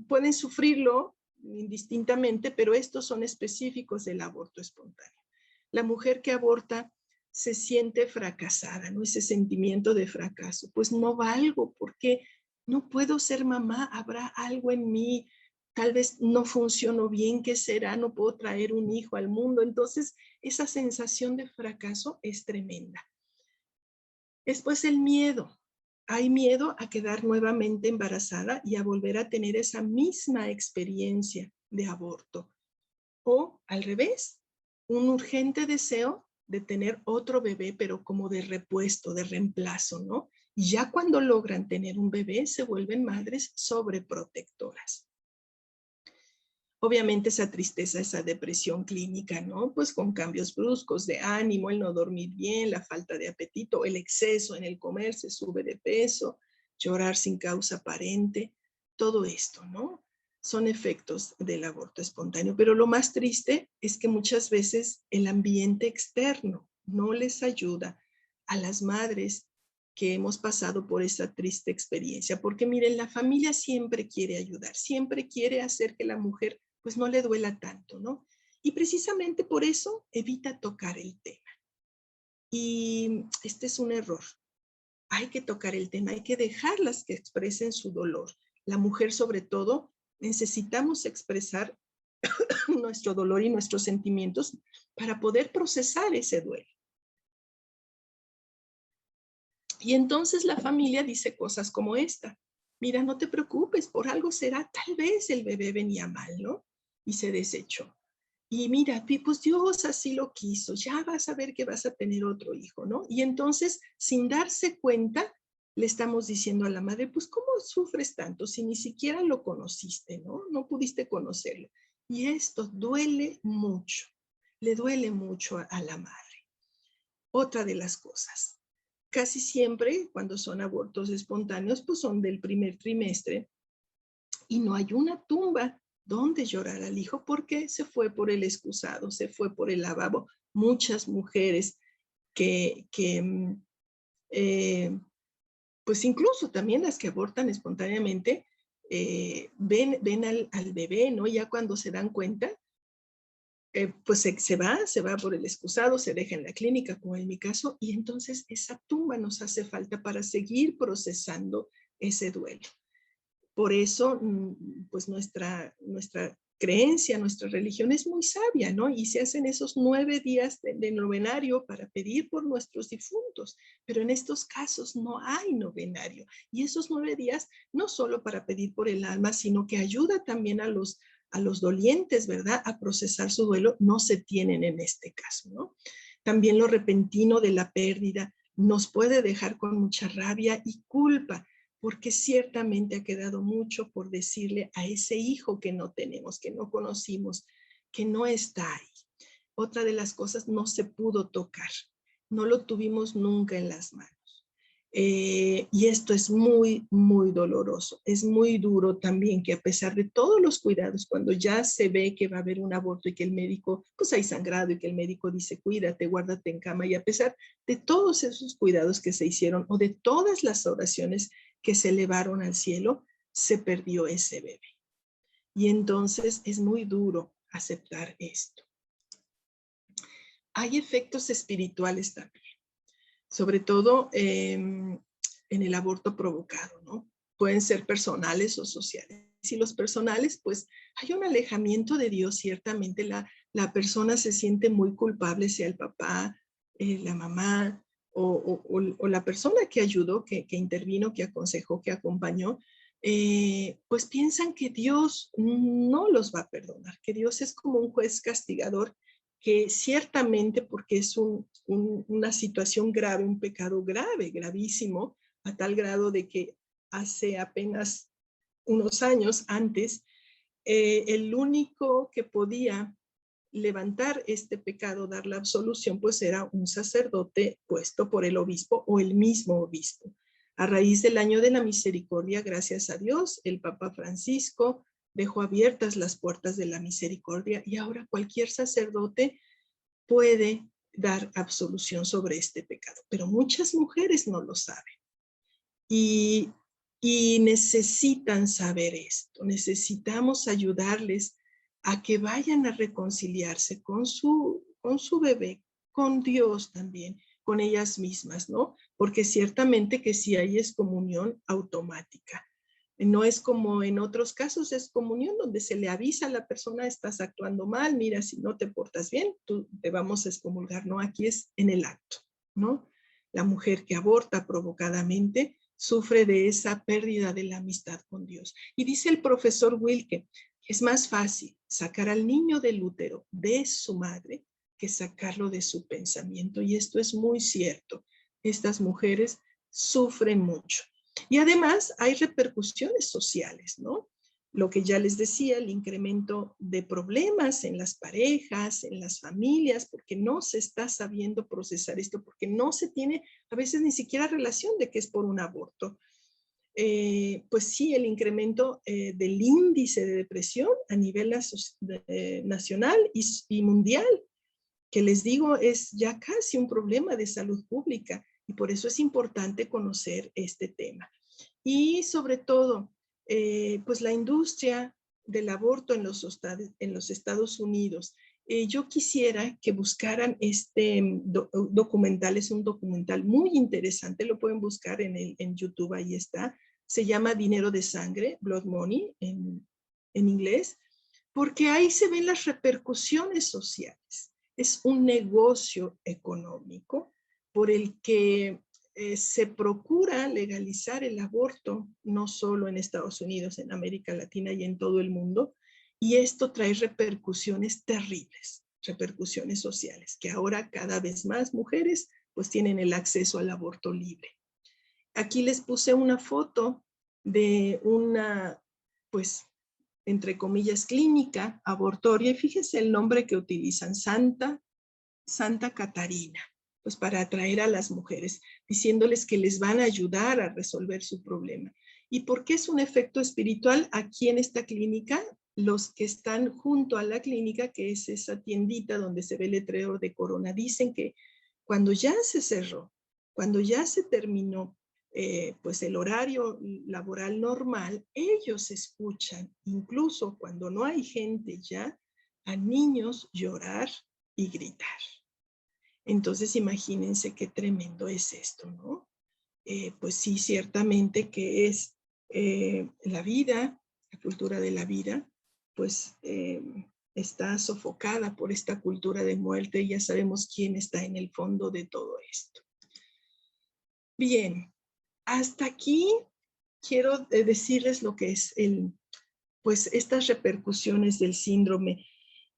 pueden sufrirlo indistintamente, pero estos son específicos del aborto espontáneo. La mujer que aborta se siente fracasada, ¿no? Ese sentimiento de fracaso. Pues no valgo porque no puedo ser mamá, habrá algo en mí, tal vez no funciono bien, ¿qué será? No puedo traer un hijo al mundo. Entonces, esa sensación de fracaso es tremenda. Después el miedo. Hay miedo a quedar nuevamente embarazada y a volver a tener esa misma experiencia de aborto. O al revés, un urgente deseo de tener otro bebé, pero como de repuesto, de reemplazo, ¿no? Y ya cuando logran tener un bebé, se vuelven madres sobreprotectoras. Obviamente esa tristeza, esa depresión clínica, ¿no? Pues con cambios bruscos de ánimo, el no dormir bien, la falta de apetito, el exceso en el comer, se sube de peso, llorar sin causa aparente, todo esto, ¿no? Son efectos del aborto espontáneo. Pero lo más triste es que muchas veces el ambiente externo no les ayuda a las madres que hemos pasado por esa triste experiencia. Porque miren, la familia siempre quiere ayudar, siempre quiere hacer que la mujer pues no le duela tanto, ¿no? Y precisamente por eso evita tocar el tema. Y este es un error. Hay que tocar el tema, hay que dejarlas que expresen su dolor. La mujer, sobre todo, necesitamos expresar nuestro dolor y nuestros sentimientos para poder procesar ese duelo. Y entonces la familia dice cosas como esta. Mira, no te preocupes, por algo será, tal vez el bebé venía mal, ¿no? Y se desechó. Y mira, pues Dios así lo quiso, ya vas a ver que vas a tener otro hijo, ¿no? Y entonces, sin darse cuenta, le estamos diciendo a la madre, pues ¿cómo sufres tanto si ni siquiera lo conociste, ¿no? No pudiste conocerlo. Y esto duele mucho, le duele mucho a la madre. Otra de las cosas, casi siempre cuando son abortos espontáneos, pues son del primer trimestre y no hay una tumba donde llorar al hijo porque se fue por el excusado, se fue por el lavabo. Muchas mujeres que pues incluso también las que abortan espontáneamente, ven al bebé, ¿no? Ya cuando se dan cuenta, pues se va por el excusado, se deja en la clínica, como en mi caso, y entonces esa tumba nos hace falta para seguir procesando ese duelo. Por eso, pues nuestra creencia, nuestra religión es muy sabia, ¿no? Y se hacen esos 9 días de novenario para pedir por nuestros difuntos. Pero en estos casos no hay novenario. Y esos 9 días no solo para pedir por el alma, sino que ayuda también a los dolientes, ¿verdad? A procesar su duelo, no se tienen en este caso, ¿no? También lo repentino de la pérdida nos puede dejar con mucha rabia y culpa, porque ciertamente ha quedado mucho por decirle a ese hijo que no tenemos, que no conocimos, que no está ahí. Otra de las cosas, no se pudo tocar, no lo tuvimos nunca en las manos. Y esto es muy, muy doloroso. Es muy duro también que a pesar de todos los cuidados, cuando ya se ve que va a haber un aborto y que el médico, pues hay sangrado y que el médico dice, cuídate, guárdate en cama, y a pesar de todos esos cuidados que se hicieron o de todas las oraciones que se elevaron al cielo, se perdió ese bebé. Y entonces es muy duro aceptar esto. Hay efectos espirituales también, sobre todo en el aborto provocado, ¿no? Pueden ser personales o sociales. Y los personales, pues hay un alejamiento de Dios, ciertamente la persona se siente muy culpable, sea el papá, la mamá o la persona que ayudó, que intervino, que aconsejó, que acompañó, pues piensan que Dios no los va a perdonar, que Dios es como un juez castigador que ciertamente porque es una situación grave, un pecado grave, gravísimo, a tal grado de que hace apenas unos años antes, el único que podía levantar este pecado, dar la absolución, pues era un sacerdote puesto por el obispo o el mismo obispo. A raíz del año de la misericordia, gracias a Dios, el Papa Francisco dejó abiertas las puertas de la misericordia y ahora cualquier sacerdote puede dar absolución sobre este pecado. Pero muchas mujeres no lo saben y necesitan saber esto. Necesitamos ayudarles a que vayan a reconciliarse con su bebé, con Dios también, con ellas mismas, ¿no? Porque ciertamente que sí hay excomunión automática. No es como en otros casos de excomunión donde se le avisa a la persona, estás actuando mal, mira, si no te portas bien, tú te vamos a excomulgar. No, aquí es en el acto, ¿no? La mujer que aborta provocadamente sufre de esa pérdida de la amistad con Dios. Y dice el profesor Wilke, es más fácil sacar al niño del útero de su madre que sacarlo de su pensamiento. Y esto es muy cierto. Estas mujeres sufren mucho. Y además hay repercusiones sociales, ¿no? Lo que ya les decía, el incremento de problemas en las parejas, en las familias, porque no se está sabiendo procesar esto, porque no se tiene a veces ni siquiera relación de que es por un aborto. Pues sí, el incremento del índice de depresión a nivel nacional y mundial, que les digo es ya casi un problema de salud pública y por eso es importante conocer este tema. Y sobre todo, pues la industria del aborto en los Estados Unidos. Yo quisiera que buscaran este documental, es un documental muy interesante, lo pueden buscar en YouTube, ahí está. Se llama Dinero de Sangre, Blood Money en inglés, porque ahí se ven las repercusiones sociales. Es un negocio económico por el que se procura legalizar el aborto, no solo en Estados Unidos, en América Latina y en todo el mundo, y esto trae repercusiones terribles, repercusiones sociales, que ahora cada vez más mujeres pues tienen el acceso al aborto libre. Aquí les puse una foto de una, pues, entre comillas, clínica abortoria, y fíjense el nombre que utilizan, Santa Catarina, pues para atraer a las mujeres, diciéndoles que les van a ayudar a resolver su problema. ¿Y por qué es un efecto espiritual? Aquí en esta clínica, los que están junto a la clínica, que es esa tiendita donde se ve el letrero de Corona, dicen que cuando ya se cerró, cuando ya se terminó pues el horario laboral normal, ellos escuchan, incluso cuando no hay gente ya, a niños llorar y gritar. Entonces, imagínense qué tremendo es esto, ¿no? Pues sí, ciertamente que es la vida, la cultura de la vida, pues está sofocada por esta cultura de muerte y ya sabemos quién está en el fondo de todo esto. Bien, hasta aquí quiero decirles lo que es pues estas repercusiones del síndrome.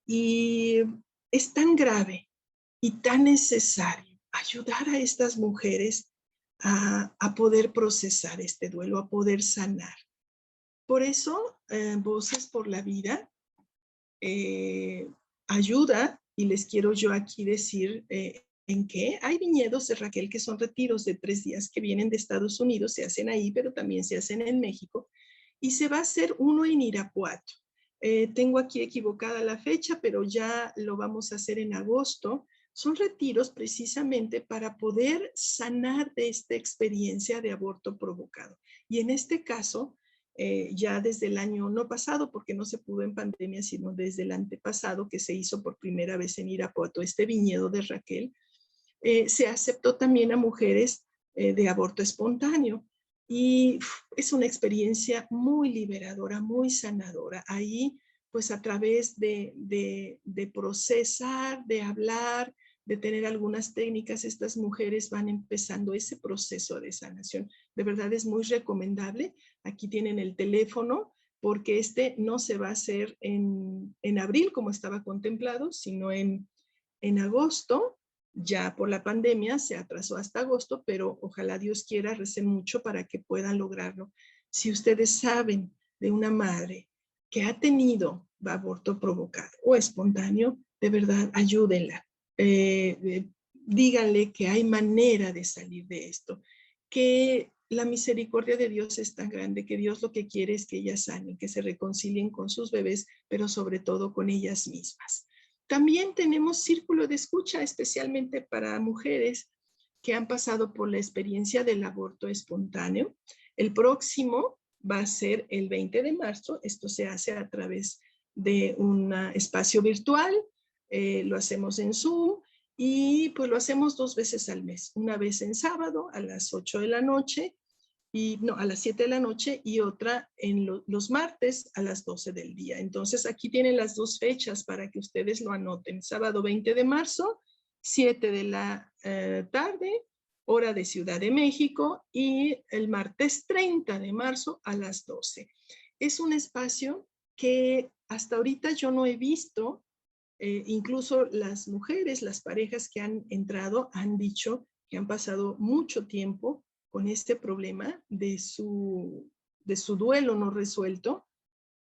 Y es tan grave y tan necesario ayudar a estas mujeres a poder procesar este duelo, a poder sanar. Por eso, Voces por la Vida ayuda, y les quiero yo aquí decir en qué. Hay viñedos de Raquel que son retiros de 3 días que vienen de Estados Unidos, se hacen ahí, pero también se hacen en México, y se va a hacer uno en Irapuato. Tengo aquí equivocada la fecha, pero ya lo vamos a hacer en agosto. Son retiros precisamente para poder sanar de esta experiencia de aborto provocado. Y en este caso, ya desde el año no pasado, porque no se pudo en pandemia, sino desde el antepasado, que se hizo por primera vez en Irapuato, este viñedo de Raquel, se aceptó también a mujeres de aborto espontáneo. Y es una experiencia muy liberadora, muy sanadora. Ahí, pues a través de procesar, de hablar, de tener algunas técnicas, estas mujeres van empezando ese proceso de sanación. De verdad es muy recomendable. Aquí tienen el teléfono, porque este no se va a hacer en abril, como estaba contemplado, sino en agosto. Ya por la pandemia se atrasó hasta agosto, pero ojalá Dios quiera, recen mucho para que puedan lograrlo. Si ustedes saben de una madre que ha tenido aborto provocado o espontáneo, de verdad, ayúdenla. Díganle que hay manera de salir de esto, que la misericordia de Dios es tan grande, que Dios lo que quiere es que ellas sanen, que se reconcilien con sus bebés, pero sobre todo con ellas mismas. También tenemos círculo de escucha, especialmente para mujeres que han pasado por la experiencia del aborto espontáneo. El próximo va a ser el 20 de marzo. Esto se hace a través de un espacio virtual. Lo hacemos en Zoom y pues lo hacemos 2 veces al mes, una vez en sábado a las 8 de la noche, a las 7 de la noche y otra en los martes a las 12 del día. Entonces aquí tienen las 2 fechas para que ustedes lo anoten. Sábado 20 de marzo, 7 de la tarde, hora de Ciudad de México, y el martes 30 de marzo a las 12. Es un espacio que hasta ahorita yo no he visto, incluso las mujeres, las parejas que han entrado han dicho que han pasado mucho tiempo con este problema de su duelo no resuelto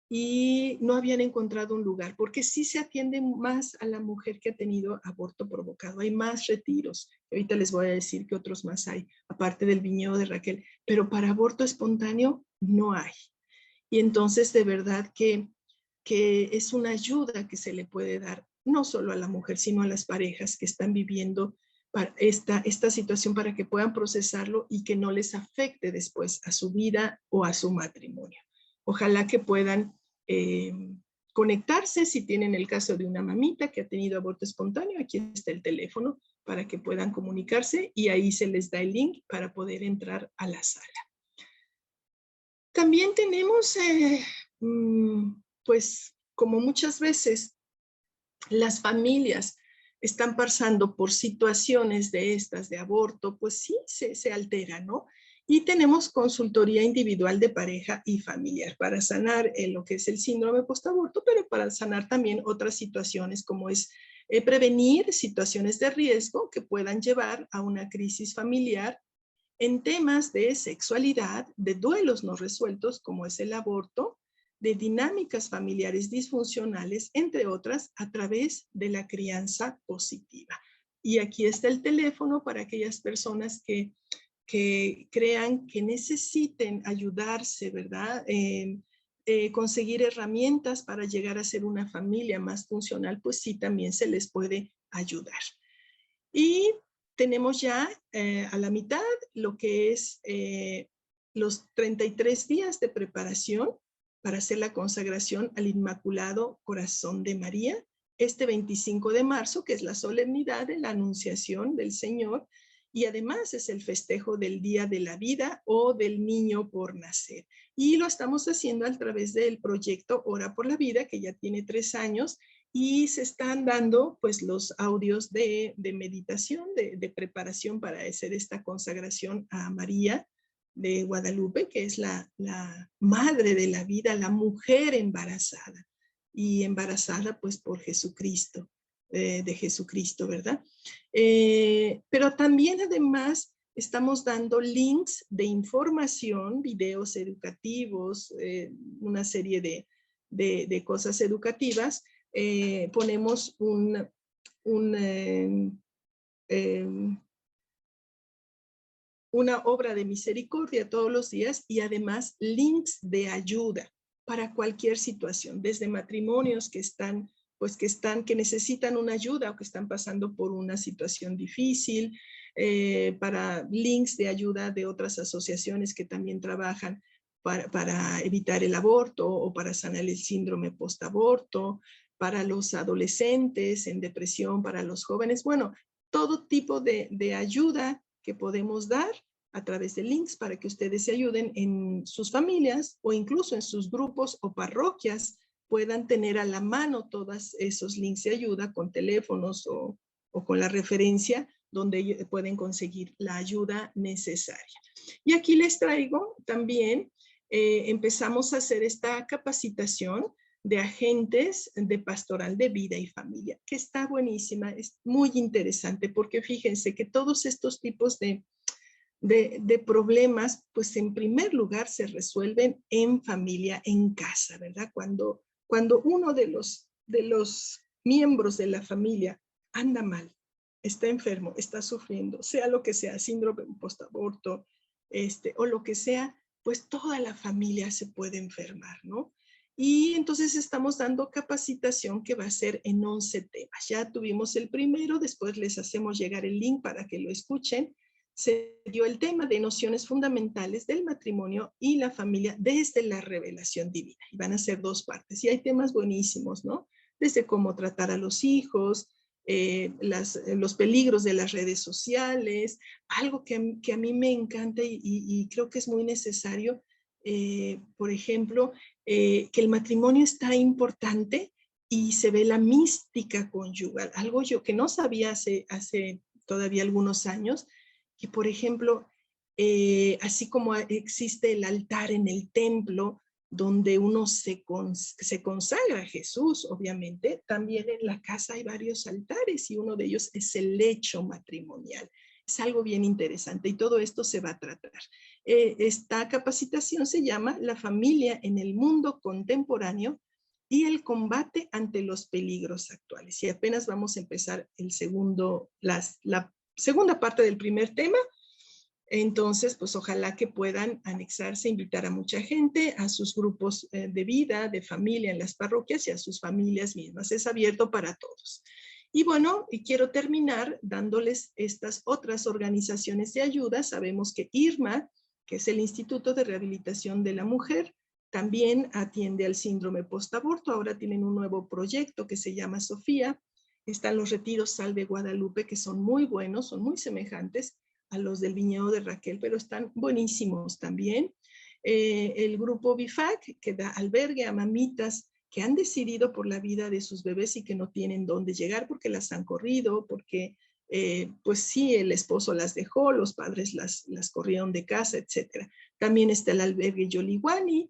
y no habían encontrado un lugar, porque sí se atiende más a la mujer que ha tenido aborto provocado. Hay más retiros. Ahorita les voy a decir que otros más hay, aparte del viñedo de Raquel, pero para aborto espontáneo no hay. Y entonces de verdad que es una ayuda que se le puede dar no solo a la mujer, sino a las parejas que están viviendo esta situación para que puedan procesarlo y que no les afecte después a su vida o a su matrimonio. Ojalá que puedan conectarse si tienen el caso de una mamita que ha tenido aborto espontáneo. Aquí está el teléfono para que puedan comunicarse y ahí se les da el link para poder entrar a la sala. También tenemos, pues como muchas veces las familias están pasando por situaciones de estas de aborto, pues sí, se alteran, ¿no? Y tenemos consultoría individual de pareja y familiar para sanar lo que es el síndrome postaborto, pero para sanar también otras situaciones como es prevenir situaciones de riesgo que puedan llevar a una crisis familiar en temas de sexualidad, de duelos no resueltos como es el aborto, de dinámicas familiares disfuncionales, entre otras, a través de la crianza positiva. Y aquí está el teléfono para aquellas personas que crean que necesiten ayudarse, ¿verdad? Conseguir herramientas para llegar a ser una familia más funcional, pues sí, también se les puede ayudar. Y tenemos ya a la mitad lo que es los 33 días de preparación para hacer la consagración al Inmaculado Corazón de María, este 25 de marzo, que es la solemnidad de la Anunciación del Señor, y además es el festejo del Día de la Vida o del Niño por Nacer. Y lo estamos haciendo a través del proyecto Ora por la Vida, que ya tiene 3 años, y se están dando pues los audios de meditación, de preparación para hacer esta consagración a María de Guadalupe, que es la madre de la vida, la mujer embarazada, y embarazada pues por Jesucristo, de Jesucristo, ¿verdad? Pero también además estamos dando links de información, videos educativos, una serie de cosas educativas. Ponemos una obra de misericordia todos los días y además links de ayuda para cualquier situación, desde matrimonios que necesitan una ayuda o que están pasando por una situación difícil, para links de ayuda de otras asociaciones que también trabajan para evitar el aborto o para sanar el síndrome postaborto, para los adolescentes en depresión, para los jóvenes, bueno, todo tipo de ayuda que podemos dar a través de links para que ustedes se ayuden en sus familias o incluso en sus grupos o parroquias, puedan tener a la mano todos esos links de ayuda con teléfonos o con la referencia donde pueden conseguir la ayuda necesaria. Y aquí les traigo también, empezamos a hacer esta capacitación de agentes de pastoral de vida y familia, que está buenísima, es muy interesante, porque fíjense que todos estos tipos de problemas, pues en primer lugar se resuelven en familia, en casa, ¿verdad? Cuando uno de los miembros de la familia anda mal, está enfermo, está sufriendo, sea lo que sea, síndrome postaborto, o lo que sea, pues toda la familia se puede enfermar, ¿no? Y entonces estamos dando capacitación que va a ser en 11 temas. Ya tuvimos el primero, después les hacemos llegar el link para que lo escuchen. Se dio el tema de nociones fundamentales del matrimonio y la familia desde la revelación divina. Y van a ser 2 partes. Y hay temas buenísimos, ¿no? Desde cómo tratar a los hijos, los peligros de las redes sociales, algo que a mí me encanta y creo que es muy necesario, por ejemplo, que el matrimonio está importante y se ve la mística conyugal, algo yo que no sabía hace todavía algunos años, que por ejemplo, así como existe el altar en el templo, donde uno se consagra a Jesús, obviamente, también en la casa hay varios altares y uno de ellos es el lecho matrimonial. Es algo bien interesante y todo esto se va a tratar. Esta capacitación se llama La familia en el mundo contemporáneo y el combate ante los peligros actuales. Y apenas vamos a empezar la segunda parte del primer tema. Entonces, pues ojalá que puedan anexarse, invitar a mucha gente, a sus grupos de vida, de familia en las parroquias y a sus familias mismas. Es abierto para todos. Y bueno, y quiero terminar dándoles estas otras organizaciones de ayuda. Sabemos que IRMA, que es el Instituto de Rehabilitación de la Mujer, también atiende al síndrome postaborto. Ahora tienen un nuevo proyecto que se llama Sofía. Están los retiros Salve Guadalupe, que son muy buenos, son muy semejantes a los del viñedo de Raquel, pero están buenísimos también. El grupo BIFAC, que da albergue a mamitas que han decidido por la vida de sus bebés y que no tienen dónde llegar porque las han corrido, porque pues sí, el esposo las dejó, los padres las corrieron de casa, etc. También está el albergue Yoliwani.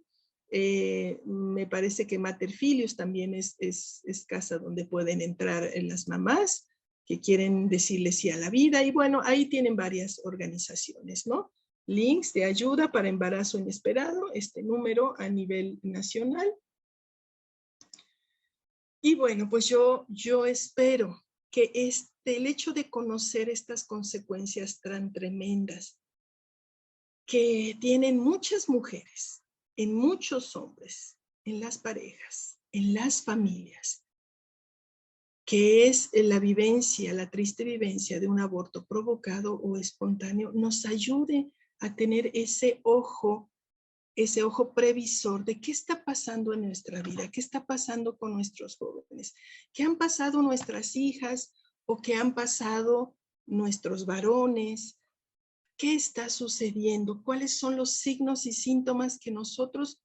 Me parece que Mater Filius también es casa donde pueden entrar las mamás que quieren decirle sí a la vida. Y bueno, ahí tienen varias organizaciones, ¿no? Links de ayuda para embarazo inesperado, este número a nivel nacional. Y bueno, pues yo espero que el hecho de conocer estas consecuencias tan tremendas que tienen muchas mujeres, en muchos hombres, en las parejas, en las familias, que es la vivencia, la triste vivencia de un aborto provocado o espontáneo, nos ayude a tener ese ojo previsor de qué está pasando en nuestra vida, qué está pasando con nuestros jóvenes, qué han pasado nuestras hijas o qué han pasado nuestros varones, qué está sucediendo, cuáles son los signos y síntomas que nosotros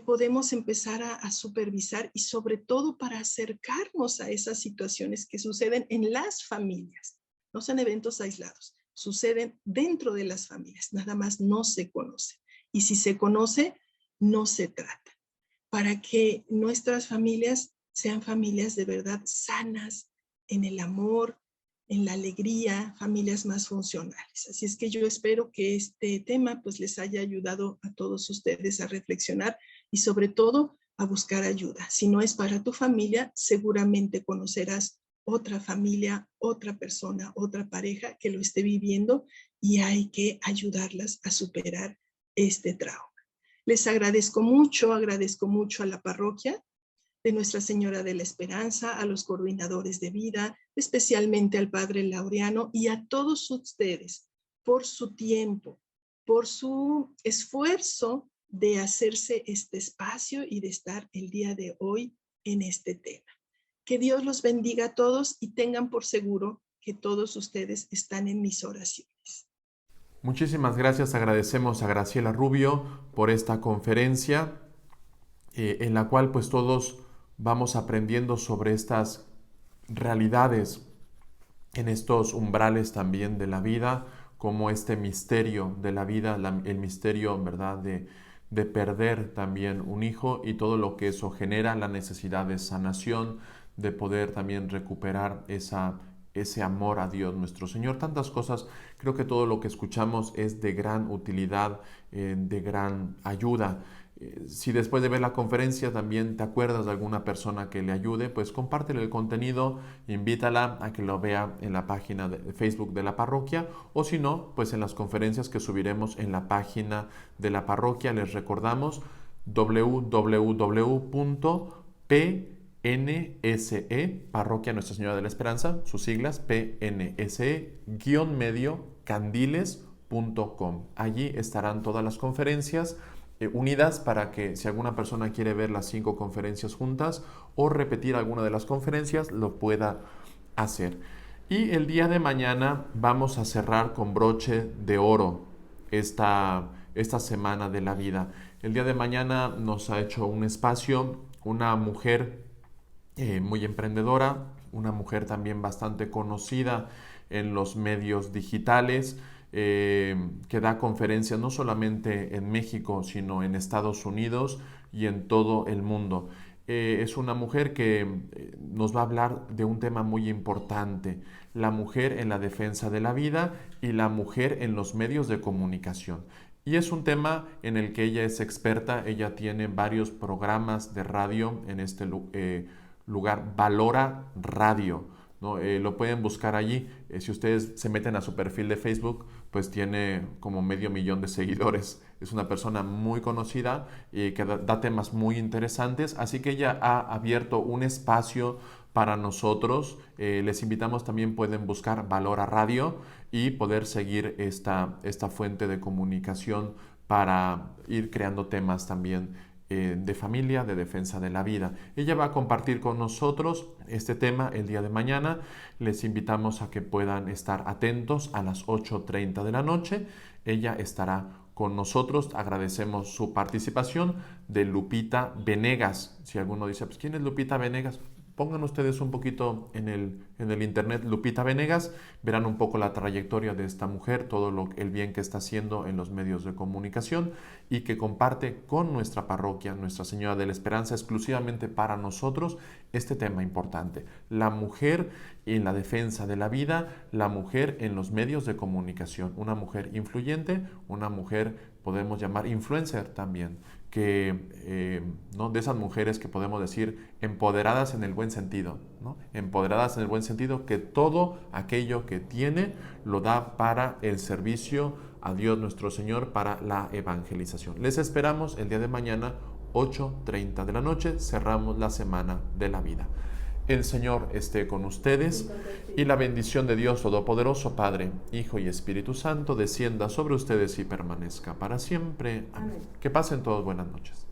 podemos empezar a supervisar y sobre todo para acercarnos a esas situaciones que suceden en las familias, no son eventos aislados, suceden dentro de las familias, nada más no se conoce. Y si se conoce, no se trata. Para que nuestras familias sean familias de verdad sanas, en el amor, en la alegría, familias más funcionales. Así es que yo espero que este tema pues les haya ayudado a todos ustedes a reflexionar y sobre todo a buscar ayuda. Si no es para tu familia, seguramente conocerás otra familia, otra persona, otra pareja que lo esté viviendo y hay que ayudarlas a superar este trauma. Les agradezco mucho a la parroquia de Nuestra Señora de la Esperanza, a los coordinadores de vida, especialmente al Padre Laureano y a todos ustedes por su tiempo, por su esfuerzo de hacerse este espacio y de estar el día de hoy en este tema. Que Dios los bendiga a todos y tengan por seguro que todos ustedes están en mis oraciones. Muchísimas gracias, agradecemos a Graciela Rubio por esta conferencia en la cual pues todos vamos aprendiendo sobre estas realidades en estos umbrales también de la vida, como este misterio de la vida, el misterio, ¿verdad?, de perder también un hijo y todo lo que eso genera, la necesidad de sanación, de poder también recuperar ese amor a Dios nuestro Señor. Tantas cosas, creo que todo lo que escuchamos es de gran utilidad, de gran ayuda. Si después de ver la conferencia también te acuerdas de alguna persona que le ayude, pues compártele el contenido, invítala a que lo vea en la página de Facebook de la parroquia o si no, pues en las conferencias que subiremos en la página de la parroquia. Les recordamos www.pnse, Parroquia Nuestra Señora de la Esperanza, sus siglas pnse-candiles.com. Allí estarán todas las conferencias unidas para que si alguna persona quiere ver las 5 conferencias juntas o repetir alguna de las conferencias lo pueda hacer. Y el día de mañana vamos a cerrar con broche de oro esta semana de la vida. El día de mañana nos ha hecho un espacio una mujer muy emprendedora, una mujer también bastante conocida en los medios digitales, que da conferencias no solamente en México, sino en Estados Unidos y en todo el mundo. Es una mujer que nos va a hablar de un tema muy importante, la mujer en la defensa de la vida y la mujer en los medios de comunicación. Y es un tema en el que ella es experta, ella tiene varios programas de radio en este lugar, Valora Radio, ¿no? Lo pueden buscar allí. Si ustedes se meten a su perfil de Facebook, pues tiene como 500,000 de seguidores. Es una persona muy conocida y que da temas muy interesantes, así que ella ha abierto un espacio para nosotros. Les invitamos también, pueden buscar Valora Radio y poder seguir esta fuente de comunicación para ir creando temas también de familia, de defensa de la vida. Ella va a compartir con nosotros este tema el día de mañana. Les invitamos a que puedan estar atentos a las 8:30 de la noche. Ella estará con nosotros. Agradecemos su participación de Lupita Venegas. Si alguno dice, pues, ¿quién es Lupita Venegas? Pongan ustedes un poquito en el internet Lupita Venegas, verán un poco la trayectoria de esta mujer, todo el bien que está haciendo en los medios de comunicación y que comparte con nuestra parroquia, Nuestra Señora de la Esperanza, exclusivamente para nosotros este tema importante. La mujer en la defensa de la vida, la mujer en los medios de comunicación, una mujer influyente, una mujer podemos llamar influencer también, ¿no? De esas mujeres que podemos decir empoderadas en el buen sentido, ¿no? Empoderadas en el buen sentido, que todo aquello que tiene lo da para el servicio a Dios nuestro Señor, para la evangelización. Les esperamos el día de mañana, 8:30 de la noche, cerramos la semana de la vida. El Señor esté con ustedes y la bendición de Dios Todopoderoso, Padre, Hijo y Espíritu Santo, descienda sobre ustedes y permanezca para siempre. Amén. Que pasen todos buenas noches.